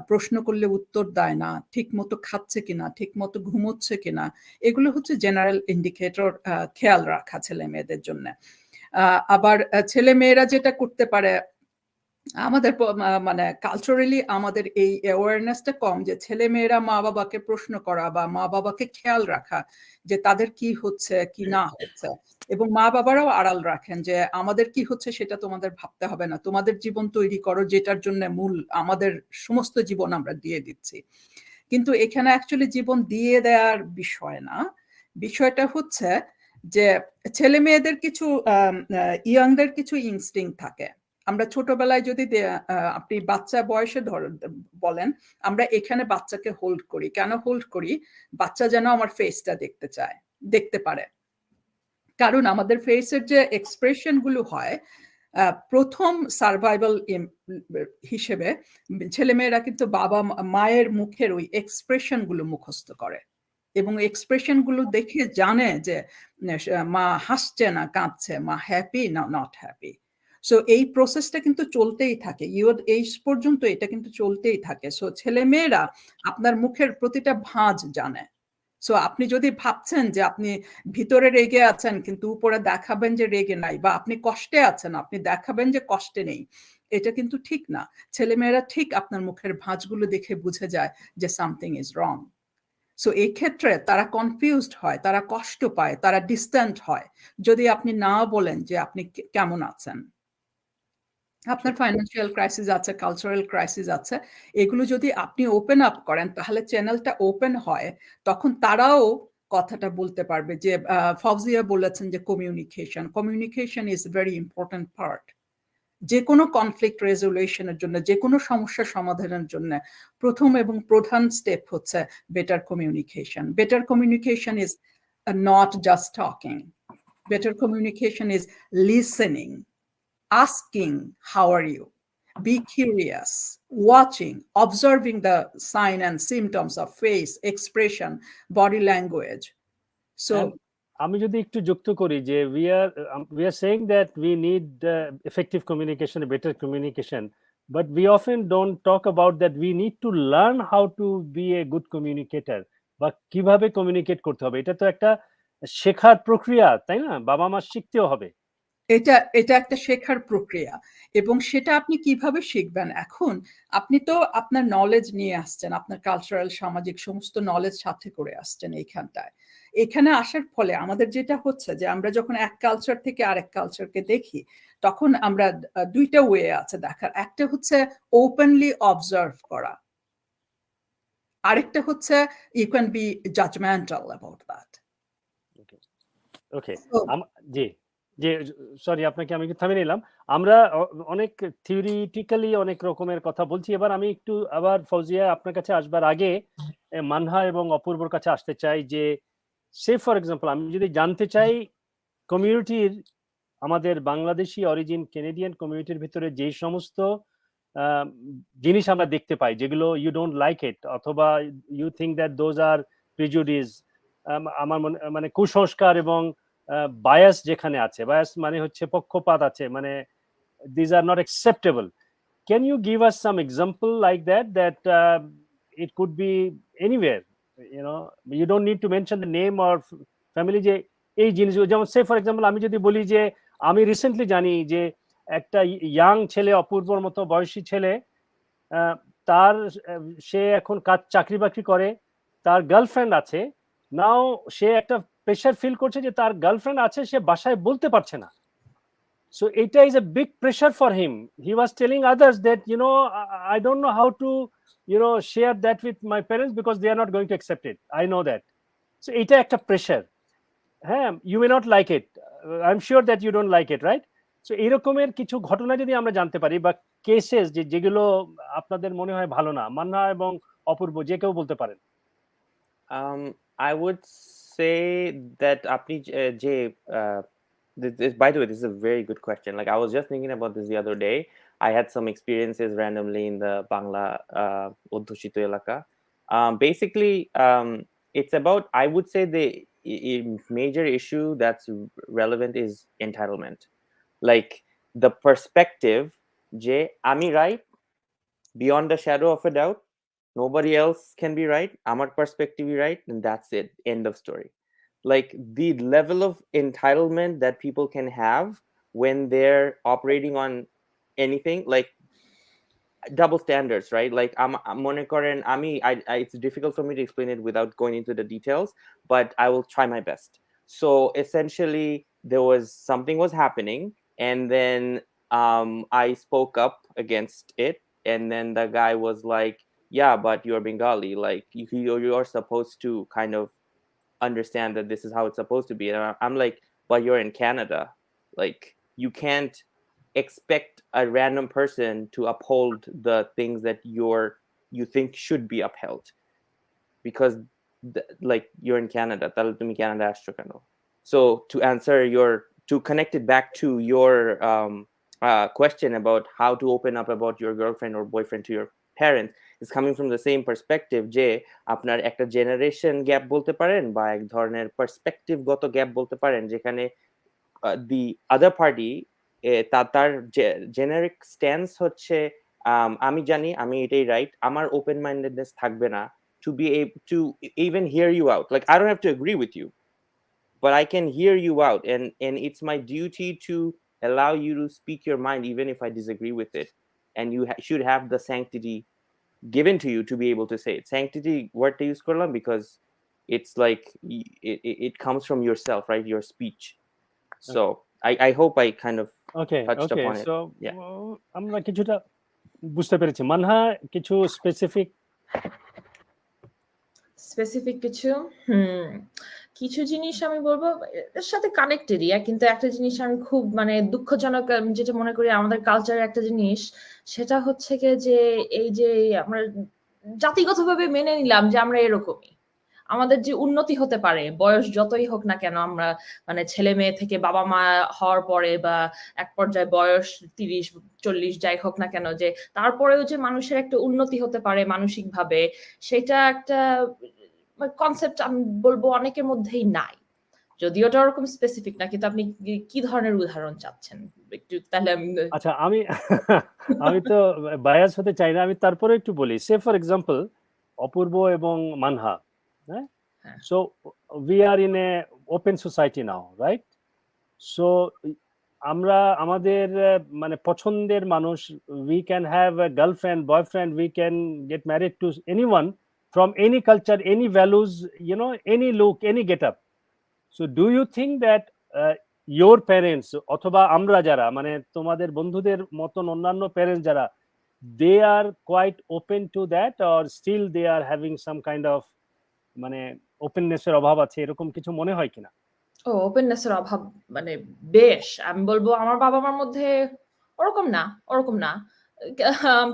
প্রশ্ন করলে উত্তর দেয় না, ঠিক মতো খাচ্ছে কিনা, ঠিক মতো ঘুমোচ্ছে কিনা, এগুলো হচ্ছে জেনারেল ইন্ডিকেটর খেয়াল রাখা ছেলে মেয়েদের জন্য। আবার ছেলে মেয়েরা যেটা করতে পারে, আমাদের মানে কালচারালি আমাদের এই অ্যাওয়ারনেসটা কম যে ছেলে মেয়েরা মা বাবাকে প্রশ্ন করা বা মা বাবাকে খেয়াল রাখা যে তাদের কি হচ্ছে কি না হচ্ছে, এবং মা বাবারাও আড়াল রাখেন যে আমাদের কি হচ্ছে সেটা তোমাদের ভাবতে হবে না, তোমাদের জীবন তৈরি করো যেটার জন্য মূল আমাদের সমস্ত জীবন আমরা দিয়ে দিচ্ছি। কিন্তু এখানে অ্যাকচুয়ালি জীবন দিয়ে দেওয়ার বিষয় না, বিষয়টা হচ্ছে যে ছেলে মেয়েদের কিছু ইয়াংদের কিছু ইনস্টিংক্ট থাকে। আমরা ছোটবেলায় যদি আপনি বাচ্চা বয়সে বলেন, আমরা এখানে বাচ্চাকে হোল্ড করি, কেন হোল্ড করি? বাচ্চা যেন আমার ফেসটা দেখতে পারে, কারণ আমাদের ফেসের যে এক্সপ্রেশন গুলো হয় প্রথম সার্ভাইভাল হিসেবে ছেলেমেয়েরা কিন্তু বাবা মায়ের মুখের ওই এক্সপ্রেশন গুলো মুখস্থ করে এবং এক্সপ্রেশন গুলো দেখে জানে যে মা হাসছে না কাঁদছে, মা হ্যাপি না নট হ্যাপি। সো এই প্রসেসটা কিন্তু চলতেই থাকে, ইউর এইজ পর্যন্ত এটা কিন্তু চলতেই থাকে। সো ছেলে মেয়েরা আপনার মুখের প্রতিটা ভাঁজ জানে। সো আপনি যদি ভাবছেন যে আপনি ভিতরে রেগে আছেন কিন্তু উপরে দেখাবেন যে রেগে নাই, বা আপনি কষ্টে আছেন আপনি দেখাবেন যে কষ্টে নেই, এটা কিন্তু ঠিক না। ছেলেমেয়েরা ঠিক আপনার মুখের ভাঁজগুলো দেখে বুঝে যায় যে সামথিং ইজ রং। সো এই ক্ষেত্রে তারা কনফিউজড হয়, তারা কষ্ট পায়, তারা ডিস্ট্যান্ট হয় যদি আপনি না বলেন যে আপনি কেমন আছেন। আপনার ফাইন্যান্সিয়াল ক্রাইসিস আছে, কালচারাল ক্রাইসিস আছে, এগুলো যদি আপনি ওপেন আপ করেন তাহলে চ্যানেলটা ওপেন হয়, তখন তারাও কথাটা বলতে পারবে। যে ফওজিয়া বলেছেন যে communication is very important part. যে কোনো কনফ্লিক্ট রেজলিউশনের জন্য, যে কোনো সমস্যা সমাধানের জন্য প্রথম এবং প্রধান স্টেপ হচ্ছে better communication. Better communication is not just talking, better communication is listening, asking how are you, be curious, watching, observing the sign and symptoms of face expression, body language. So আমি যদি একটু যুক্ত করি যে we are saying that we need effective communication, better communication, but we often don't talk about that we need to learn how to be a good communicator, বা কিভাবে communicate করতে হবে। এটা তো একটা শেখার প্রক্রিয়া, তাই না? বাবা মা শিখতেও হবে। এটা একটা শেখার প্রক্রিয়া, এবং সেটা আপনি কিভাবে শিখবেন? এখন আপনি তো আপনার নলেজ নিয়ে আসছেন, আপনার কালচারাল সামাজিক সমস্ত নলেজ সাথে করে আসছেন এইখানটায়। এখানে আসার ফলে আমাদের যেটা হচ্ছে যে আমরা যখন এক কালচার থেকে আরেক কালচারকে দেখি, তখন আমরা দুইটা ওয়ে আছে দেখার। একটা হচ্ছে ওপেনলি অবজার্ভ করা, আরেকটা হচ্ছে you can be judgmental about that. Okay, জি যে সরি আপনাকে আমি থামিয়ে নিলাম। আমরা অনেক থিওরিটিক্যালি অনেক রকমের কথা বলছি। এবার আমি একটু আবার ফৌজিয়া আপনার কাছে আসবার আগে মানহা এবং অপূর্বর কাছে আসতে চাই যে সে ফর এক্সাম্পল আমি যদি জানতে চাই কমিউনিটির, আমাদের বাংলাদেশি অরিজিন ক্যানাডিয়ান কমিউনিটির ভিতরে যে সমস্ত জিনিস আমরা দেখতে পাই যেগুলো ইউ ডোন্ট লাইক ইট, অথবা you think that those are prejudice, আমার মানে কুসংস্কার এবং বায়াস যেখানে আছে, বায়াস মানে হচ্ছে পক্ষপাত আছে, মানে these are not acceptable. Can you give us some example like that it could be anywhere, you know, you don't need to mention the name or family, যে এই জিনিসগুলো যেমন সে ফর এক্সাম্পল আমি যদি বলি যে আমি রিসেন্টলি জানি যে একটা ইয়াং ছেলে, অপূর্বর মতো বয়সী ছেলে, তার সে এখন চাকরি বাকরি করে, তার গার্লফ্রেন্ড আছে, নাও সে একটা প্রেশার ফিল করছে যে তার গার্লফ্রেন্ড আছে, সে বাসায় বলতে পারছে না। So it is a big pressure for him. He was telling others that, you know, I don't know how to, you know, share that with my parents because they are not going to accept it. I know that. So এটা একটা pressure. হ্যাঁ, you may not like it. I'm sure that you don't like it, right? So এরকমের কিছু ঘটনা যদি আমরা জানতে পারি বা কেসেস যেগুলো আপনাদের মনে হয় ভালো না, মান্না এবং অপূর্ব যে কেউ বলতে পারেন। I would say that apni by the way, this is a very good question. Like I was just thinking about this the other day. I had some experiences randomly in the Bangla Odhushito elaka. Basically, it's about, I would say the major issue that's relevant is entitlement. Like the perspective, je ami right, beyond the shadow of a doubt, nobody else can be right, amar perspective is right, and that's it, end of story. Like the level of entitlement that people can have when they're operating on anything, like double standards, right? Like মনে করেন it's difficult for me to explain it without going into the details, but I will try my best. So essentially there was something was happening, and then I spoke up against it, and then the guy was like, yeah, but you're Bengali, like you're supposed to kind of understand that this is how it's supposed to be. And I'm like, but you're in Canada, like you can't expect a random person to uphold the things that you think should be upheld, because like you're in Canada, তাহলে তুমি Canada আসছো কেন? So to connect it back to your question about how to open up about your girlfriend or boyfriend to your parents, is coming from the same perspective যে আপনার একটা generation gap বলতে পারেন বা এক ধরনের পার্সপেক্টিভ গত গ্যাপ বলতে পারেন, যেখানে the other party তার জেনারিক স্ট্যান্স হচ্ছে আমি জানি আমি এটাই রাইট, আমার ওপেন মাইন্ডেডনেস থাকবে না to be able to even hear you out. Like I don't have to agree with you, but I can hear you out, and it's my duty to allow you to speak your mind even if I disagree with it, and you should have the sanctity given to you to be able to say it. Sanctity word to use করলাম because it's like it comes from yourself, right? Your speech. So I hope I kind of touched upon it. So Yeah. আমরা কিছুটা বুঝতে পেরেছি। মানহা কিছু specific কিছু কিছু জিনিস আমি বলবো এর সাথে কানেক্টেডই, কিন্তু একটা জিনিস আমি খুব মানে দুঃখজনক যেটা মনে করি আমাদের কালচারের একটা জিনিস, সেটা হচ্ছে যে এই যে আমরা জাতিগতভাবে মেনে নিলাম যে আমরা এরকমই, আমাদের যে উন্নতি হতে পারে বয়স যতই হোক না কেন, আমরা মানে ছেলে মেয়ে থেকে বাবা মা হওয়ার পরে বা এক পর্যায়ে বয়স 30-40 যাই হোক না কেন, যে তারপরেও যে মানুষের একটা উন্নতি হতে পারে মানসিক ভাবে, সেটা একটা কনসেপ্ট আমি বলবো অনেকের মধ্যেই নাই। যদিও ওটা ওরকম স্পেসিফিক না, কিন্তু আপনি কি ধরনের উদাহরণ চাচ্ছেন একটু তাহলে আচ্ছা আমি তো বায়াস হতে চাই না, আমি তারপরে একটু বলি। সে ফর এক্সাম্পল অপূর্ব এবং মানহা, হ্যাঁ, so we are in a open society now, right? So আমরা আমাদের মানে পছন্দের মানুষ, we can have a girlfriend boyfriend, we can get married to anyone from any culture, any values, any look, any get up. So do you think that your parents অথবা আমরা যারা মানে তোমাদের বন্ধুদের মতন অন্যান্য প্যারেন্টস যারা, they are quite open to that or still they are having some kind of মানে ওপেননেসের অভাব আছে, এরকম কিছু মনে হয় কিনা? ওপেননেসের অভাব মানে বেশ, আমি বলবো আমার বাবা মার মধ্যে ওরকম না,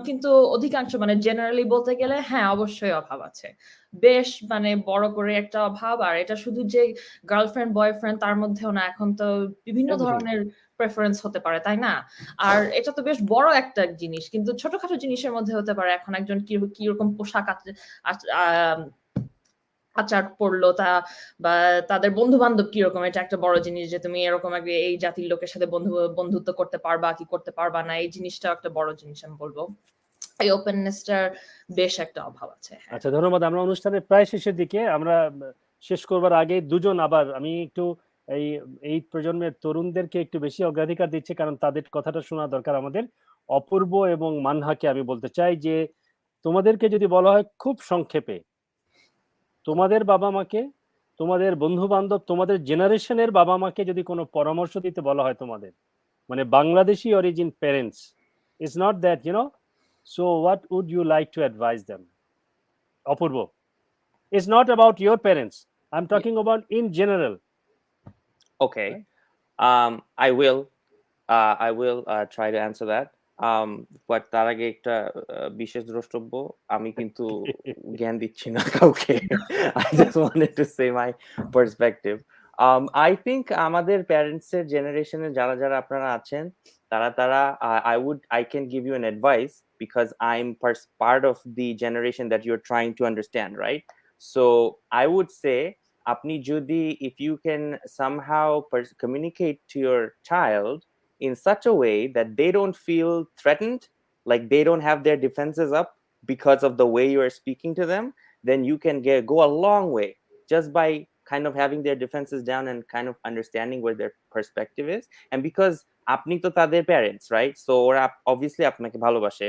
কিন্তু অধিকাংশ মানে জেনারেলি বলতে গেলে হ্যাঁ অবশ্যই অভাব আছে, বেশ মানে বড় করে একটা অভাব। আর এটা শুধু যে গার্লফ্রেন্ড বয়ফ্রেন্ড তার মধ্যেও না, এখন তো বিভিন্ন ধরনের প্রেফারেন্স হতে পারে, তাই না? আর এটা তো বেশ বড় একটা জিনিস, কিন্তু ছোটখাটো জিনিসের মধ্যে হতে পারে। এখন একজন কিরকম পোশাক আচার পড়লো বা তাদের বন্ধু বান্ধব কিরকম, এটা একটা বড় জিনিস যে তুমি এরকম এই জাতির লোকের সাথে বন্ধুত্ব করতে পারবা কি করতে পারবা না, এই জিনিসটা একটা বড় জিনিস আমি বলবো। এই ওপেননেসটার বেশ একটা অভাব আছে। আচ্ছা, ধন্যবাদ। আমরা অনুষ্ঠানের প্রায় শেষের দিকে, আমরা শেষ করবার আগে দুজন আবার আমি একটু এই প্রজন্মের তরুণদেরকে একটু বেশি অগ্রাধিকার দিচ্ছি, কারণ তাদের কথাটা শোনা দরকার আমাদের। অপূর্ব এবং মানহাকে আমি বলতে চাই যে তোমাদেরকে যদি বলা হয় খুব সংক্ষেপে, তোমাদের বাবা মাকে, তোমাদের বন্ধু বান্ধব, তোমাদের জেনারেশনের বাবা মাকে যদি কোনো পরামর্শ দিতে বলা হয় তোমাদের, মানে Bangladeshi origin parents, it's not that so what would you like to advise them? Apurbo, it's not about your parents, I'm talking about in general. Okay, I will try to answer that, but তার আগে একটা বিশেষ দ্রষ্টব্য, আমি কিন্তু জ্ঞান দিচ্ছি না কাউকে। I just wanted to say my perspective. I think আমাদের প্যারেন্টসের জেনারেশনে যারা আপনারা আছেন, তারা I can give you an advice because I'm part of the generation that you're trying to understand, right? So I would say আপনি যদি, if you can somehow communicate to your child in such a way that they don't feel threatened, like they don't have their defenses up because of the way you are speaking to them, then you can go a long way just by kind of having their defenses down and kind of understanding where their perspective is. And because আপনি তো তাদের parents, right? So ওরা obviously আপনাকে ভালোবাসে,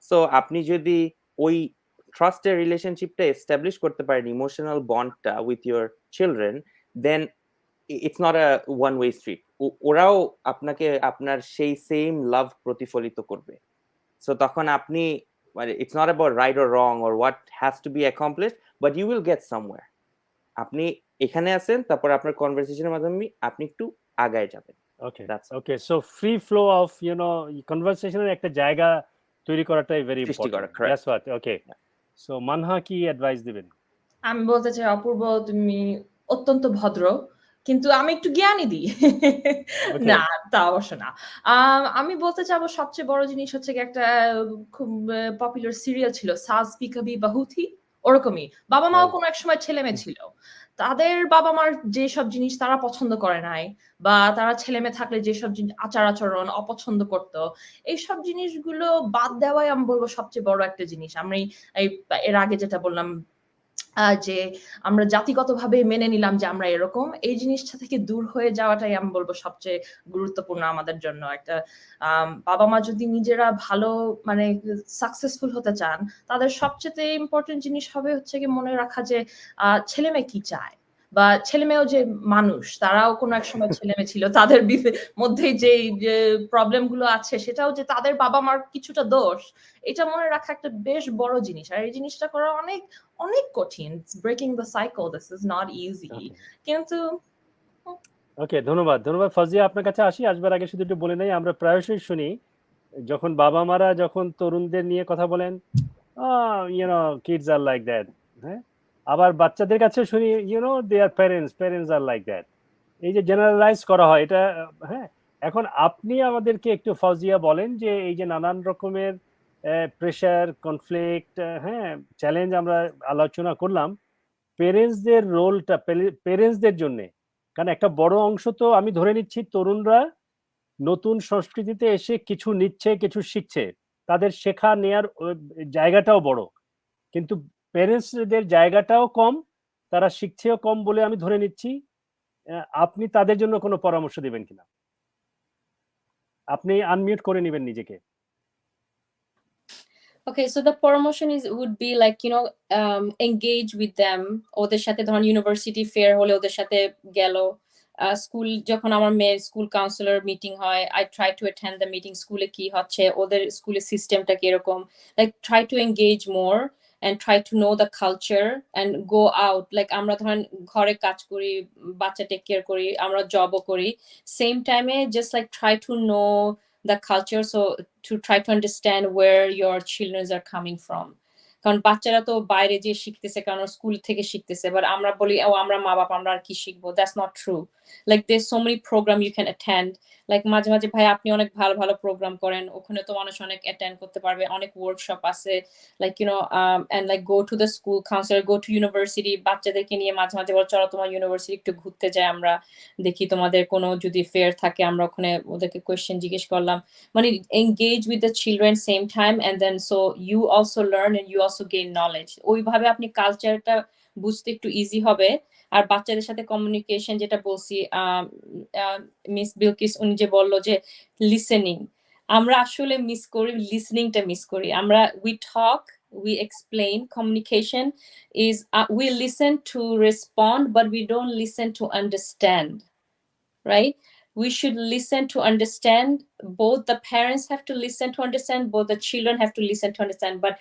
so আপনি যদি ওই ট্রাস্টের রিলেশনশিপটা এস্টাবলিশ করতে পারেন, ইমোশনাল বন্ডটা with your children, then it's not a one way street. ওরাও আপনাকে আপনার সেই সেম লাভ প্রতিফলিত করবে। সো তখন আপনি মানে it's not about right or wrong or what has to be accomplished, but you will get somewhere. আপনি এখানে আছেন, তারপর আপনার কনভারসেশনের মাধ্যমে আপনি একটু আগায় যাবেন। Okay That's it. Okay so free flow of কনভারসেশনের একটা জায়গা তৈরি করাটাই ভেরি সৃষ্টি করা, important. correct. That's what. Okay, so Manha কি অ্যাডভাইস দিবেন? আমি বলতে চাই অপূর্ব তুমি অত্যন্ত ভদ্র, কিন্তু আমি একটু জ্ঞানী দিই। Okay. না, তা অবশ্য না। আমি বলতে চাবো সবচেয়ে বড় জিনিস হচ্ছে কি, একটা খুব পপুলার সিরিয়াল ছিল সাস ভি কভি বাহু থি, ওরকমই বাবা মাও Right. কোনো এক সময় ছেলে মেয়ে ছিল, তাদের বাবা মার যেসব জিনিস তারা পছন্দ করে নাই, বা তারা ছেলে মেয়ে থাকলে যেসব আচার আচরণ অপছন্দ করতো, এইসব জিনিসগুলো বাদ দেওয়াই আমি বলবো সবচেয়ে বড় একটা জিনিস। আমি এর আগে যেটা বললাম যে আমরা জাতিগতভাবে মেনে নিলাম যে আমরা এরকম, এই জিনিসটা থেকে দূর হয়ে যাওয়াটাই আমি বলবো সবচেয়ে গুরুত্বপূর্ণ আমাদের জন্য। একটা বাবা মা যদি নিজেরা ভালো মানে সাকসেসফুল হতে চান, তাদের সবচেয়ে ইম্পর্টেন্ট জিনিস হবে হচ্ছে কি মনে রাখা যে ছেলে মেয়ে কি চায়, বা ছেলে মেয়েও যে মানুষ, তারাও কোনো এক সময় ছেলে মেয়ে ছিল, তাদের মধ্যে যে প্রবলেম গুলো আছে সেটাও যে তাদের বাবা মার কিছুটা দোষ, এটা মনে রাখা একটা বেশ বড় জিনিস। আর এই জিনিসটা করা অনেক অনেক কঠিন। Breaking the cycle, this is not easy. কিন্তু ওকে, ধন্যবাদ ধন্যবাদ। ফাজিয়া, আপনার কাছে আসবার আগে শুধু একটু বলে নেই, আমরা প্রায়শই শুনি যখন বাবা মারা যখন তরুণদের নিয়ে কথা বলেন, কিডস আর লাইক দ্যাট, হ্যাঁ, আবার বাচ্চাদের কাছে শুনি their parents are like that. এই যে জেনারেলাইজ করা হয় এটা, হ্যাঁ। এখন আপনি আমাদেরকে একটু ফাউজিয়া বলেন যে এই যে নানান রকমের প্রেশার, কনফ্লিক্ট, হ্যাঁ, চ্যালেঞ্জ আমরা আলোচনা করলাম, পেরেন্টসদের রোলটা, পেরেন্টসদের জন্য, কারণ একটা বড় অংশ তো আমি ধরে নিচ্ছি তরুণরা নতুন সংস্কৃতিতে এসে কিছু নিচ্ছে, কিছু শিখছে, তাদের শেখা নেয়ার জায়গাটাও বড়, কিন্তু পেরেন্টসদের জায়গাটাও কম, তারা শিখছেও কম বলে আমি ধরে নিচ্ছি। আপনি তাদের জন্য কোনো পরামর্শ দিবেন কিনা? আপনি আনমিউট করে নেবেন নিজেকে। Okay, so the promotion would be like, engage with them. ওদের সাথে ধরুন ইউনিভার্সিটি ফেয়ার হলে ওদের সাথে গেল, স্কুল যখন আমার মেয়ের স্কুল কাউন্সিলর মিটিং হয়, I try to attend the meeting, স্কুলে কি হচ্ছে, ওদের স্কুলের সিস্টেমটা কিরকম, like try to engage more and try to know the culture and go out. Like আমরা ধরেন ঘরে কাজ করি, বাচ্চা টেক কেয়ার করি, আমরা জবও করি, সেম টাইমে just like try to know the culture, so to try to understand where your children are coming from. কারণ বাচ্চারা তো বাইরে যে শিখতেছে, কারণ স্কুল থেকে শিখতেছে, বাট আমরা বলি আমরা মা বাবা আমরা আর কি শিখবো, that's not true. Like there's so many program you can attend. Like মাঝে মাঝে ভাই আপনি অনেক ভালো ভালো প্রোগ্রাম করেন, ওখানে তো মানুষ অনেক অ্যাটেন্ড করতে পারবে, অনেক ওয়ার্কশপ আছে, like and like go to the school counselor, go to university, বাচ্চাদেরকে নিয়ে মাঝে মাঝে বল চলো তোমার ইউনিভার্সিটি একটু ঘুরতে যাই, আমরা দেখি তোমাদের কোনো যদি ফেয়ার থাকে, আমরা ওখানে ওদেরকে কোয়েশ্চেন জিজ্ঞেস করলাম, মানে engage with the children same time, and then so you also learn and you also gain knowledge. ওইভাবে আপনি কালচারটা বুঝতে একটু ইজি হবে। আর বাচ্চাদের সাথে কমিউনিকেশন যেটা বলছি, মিস বিলকিস উনি যে বললো যে লিসেনিং, আমরা আসলে মিস করি, লিসনিংটা মিস করি আমরা। we talk, we explain, communication is we listen to respond, but we don't listen to understand, right? We should listen to understand. Both the parents have to listen to understand, both the children have to listen to understand, but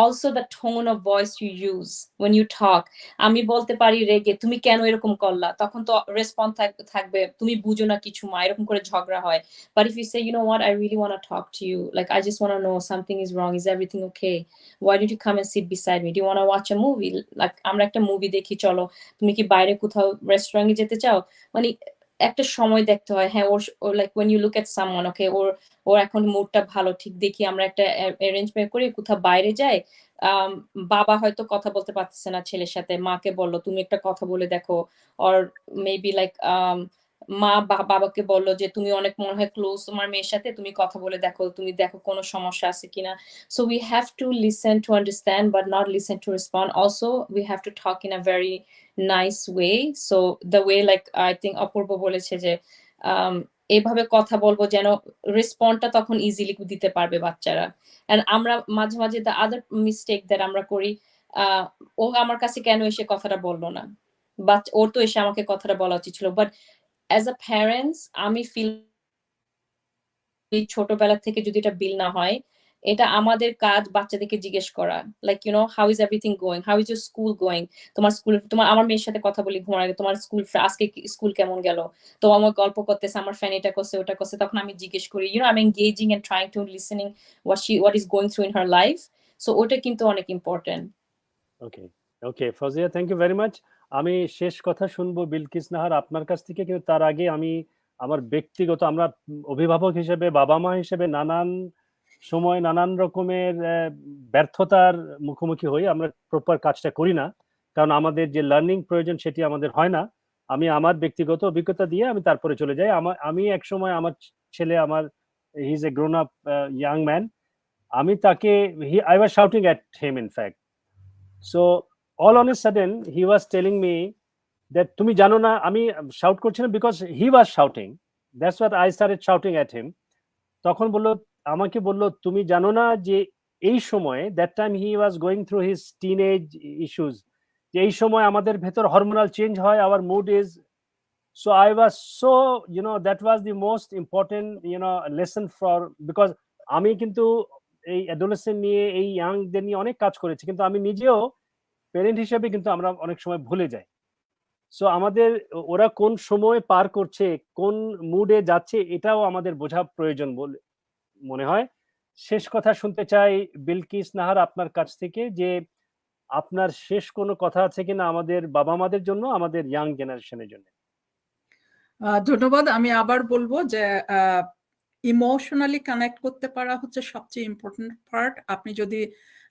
also the tone of voice you use when you talk. আমি বলতে পারি রেগে, তুমি কেন এরকম করলা, তখন তো রেসপন্স থাকবে তুমি বুঝো না কিছু মা, এরকম করে ঝগড়া হয়। But if you say, you know what, I really want to talk to you, like I just want to know something is wrong, is everything okay, why did you come and sit beside me, do you want to watch a movie, like আমরা একটা movie দেখি, চলো, তুমি কি বাইরে কোথাও রেস্টুরেন্টে যেতে চাও, মানে একটা সময় দেখতে হয়। হ্যাঁ, ওর like when you look at someone, okay, ওর এখন মুডটা ভালো, ঠিক দেখি আমরা একটা অ্যারেঞ্জমেন্ট করি, কোথাও বাইরে যাই, বাবা হয়তো কথা বলতে পারতেছে না ছেলের সাথে, মাকে বললো তুমি একটা কথা বলে দেখো, অর মেবি লাইক মা বাবাকে বললো যে তুমি অনেক মনে হয় ক্লোজ তোমার মেয়ের সাথে, তুমি কথা বলে দেখো, তুমি দেখো কোনো সমস্যা আছে কিনা। So we have to listen to understand, but not listen to respond. Also, we have to talk in a very nice way. So the way, like I think Apurbo বলেছে যে এইভাবে কথা বলবো যেন রেসপন্ডটা তখন ইজিলি দিতে পারবে বাচ্চারা। এন্ড আমরা মাঝে মাঝে দ্য আদার মিস্টেক দ্যাট আমরা করি, ও আমার কাছে কেন এসে কথাটা বললো না, বাট ওর তো এসে আমাকে কথাটা বলা উচিত ছিল। বাট অ্যাজ আ প্যারেন্টস আমি ফিল ছোটবেলা থেকে যদি এটা বিল না হয়, এটা আমাদের কাজ বাচ্চাদেরকে জিজ্ঞেস করা, like you know how is everything going, how is your school going, তোমার স্কুল, তোমার আমার মেয়ের সাথে কথা বলি ঘুমার আগে, তোমার স্কুল আজকে স্কুল কেমন গেল, তো আমার গল্প করতেছে, আমার ফ্যান এটা করছে ওটা করছে, তখন আমি জিজ্ঞেস করি, you know I am engaging and trying to listening what is going through in her life. So ওটা কিন্তু অনেক important. Okay okay Fauzia, thank you very much. আমি শেষ কথা শুনবো বিলকিস নাহার আপনার কাছ থেকে, কিন্তু তার আগে আমি আমার ব্যক্তিগত, আমরা অভিভাবক হিসেবে, বাবা মা হিসেবে নানান সময় নানান রকমের ব্যর্থতার মুখোমুখি হই, আমরা প্রপার কাজটা করি না, কারণ আমাদের যে লার্নিং প্রয়োজন সেটি আমাদের হয় না। আমি আমার ব্যক্তিগত অভিজ্ঞতা দিয়ে আমি তারপরে চলে যাই। আমি এক সময় আমার ছেলে, আমার he is a grown up young man, আমি তাকে I was shouting at him in fact. So all on a sudden he was telling me that তুমি জানো না, আমি shout করছিলাম because he was shouting, that's what I started shouting at him. তখন আমাকে বলল তুমি জানো না যে এই সময়, that time he was going through his teenage issues, যে এই সময় আমাদের ভেতর হরমোনাল চেঞ্জ হয়, our mood is, so I was so, you know, that was the most important, you know, lesson for, because আমি কিন্তু এই অ্যাডোলেসেন্ট নিয়ে, এই ইয়াংদের নিয়ে অনেক কাজ করেছি, কিন্তু আমি নিজেও প্যারেন্ট হিসেবে কিন্তু আমরা অনেক সময় ভুলে যাই। সো আমাদের ওরা কোন সময় পার করছে, কোন মুডে যাচ্ছে, এটাও আমাদের বোঝা প্রয়োজন বলে মনে হয়। শেষ কথা শুনতে চাই বিলকিস নাহার আপনার কাছ থেকে, যে আপনার শেষ কোনো কথা আছে কিনা আমাদের বাবা মাদের জন্য, আমাদের ইয়াং জেনারেশনের জন্য। ধন্যবাদ। আমি আবার বলবো যে ইমোশনালি কানেক্ট করতে পারা হচ্ছে সবচেয়ে ইম্পর্টেন্ট পার্ট।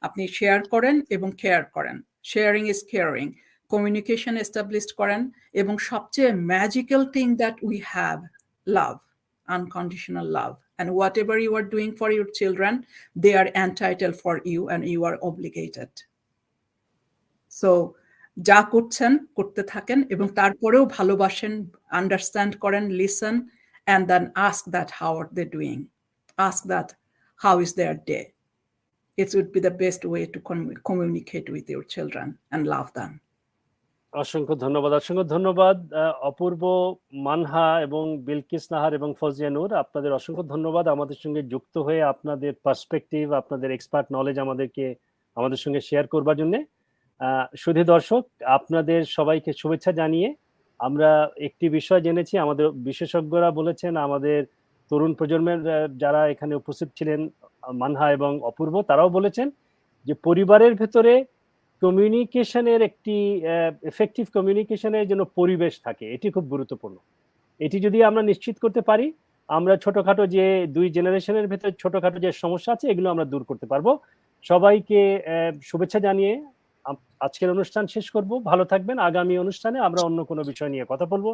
আপনি শেয়ার করেন এবং কেয়ার করেন, sharing is caring, communication establish করেন, এবং সবচেয়ে magical thing that we have, love, unconditional love, and whatever you are doing for your children, they are entitled for you and you are obligated. So যা করছেন করতে থাকেন, এবং তারপরেও ভালোবাসেন, আন্ডারস্ট্যান্ড করেন, listen, and then ask that how are they doing, ask that how is their day. It would be the best way to communicate with your children and love them. অসংখ্য ধন্যবাদ, অসংখ্য ধন্যবাদ অপূর্ব, মানহা এবং বিলকিস নাহার এবং ফৌজিয়া নূর, আপনাদের অসংখ্য ধন্যবাদ আমাদের সঙ্গে যুক্ত হয়ে আপনাদের পার্সপেক্টিভ, আপনাদের এক্সপার্ট নলেজ আমাদের সঙ্গে শেয়ার করবার জন্য। সুধী দর্শক, আপনাদের সবাইকে শুভেচ্ছা জানিয়ে আমরা একটি বিষয় জেনেছি, আমাদের বিশেষজ্ঞরা বলেছেন, আমাদের তরুণ প্রজন্মের যারা এখানে উপস্থিত ছিলেন মানহা এবং অপূর্ব, তারাও বলেছেন যে পরিবারের ভেতরে কমিউনিকেশনের একটি এফেক্টিভ কমিউনিকেশনের জন্য পরিবেশ থাকে, এটি খুব গুরুত্বপূর্ণ। এটি যদি আমরা নিশ্চিত করতে পারি, আমরা ছোটখাটো যে দুই জেনারেশনের ভেতরে ছোটখাটো যে সমস্যা আছে এগুলো আমরা দূর করতে পারবো। সবাইকে শুভেচ্ছা জানিয়ে আজকের অনুষ্ঠান শেষ করব। ভালো থাকবেন, আগামী অনুষ্ঠানে আমরা অন্য কোনো বিষয় নিয়ে কথা বলবো।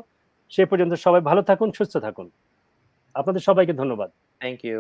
সে পর্যন্ত সবাই ভালো থাকুন, সুস্থ থাকুন। আপনাদের সবাইকে ধন্যবাদ। Thank you.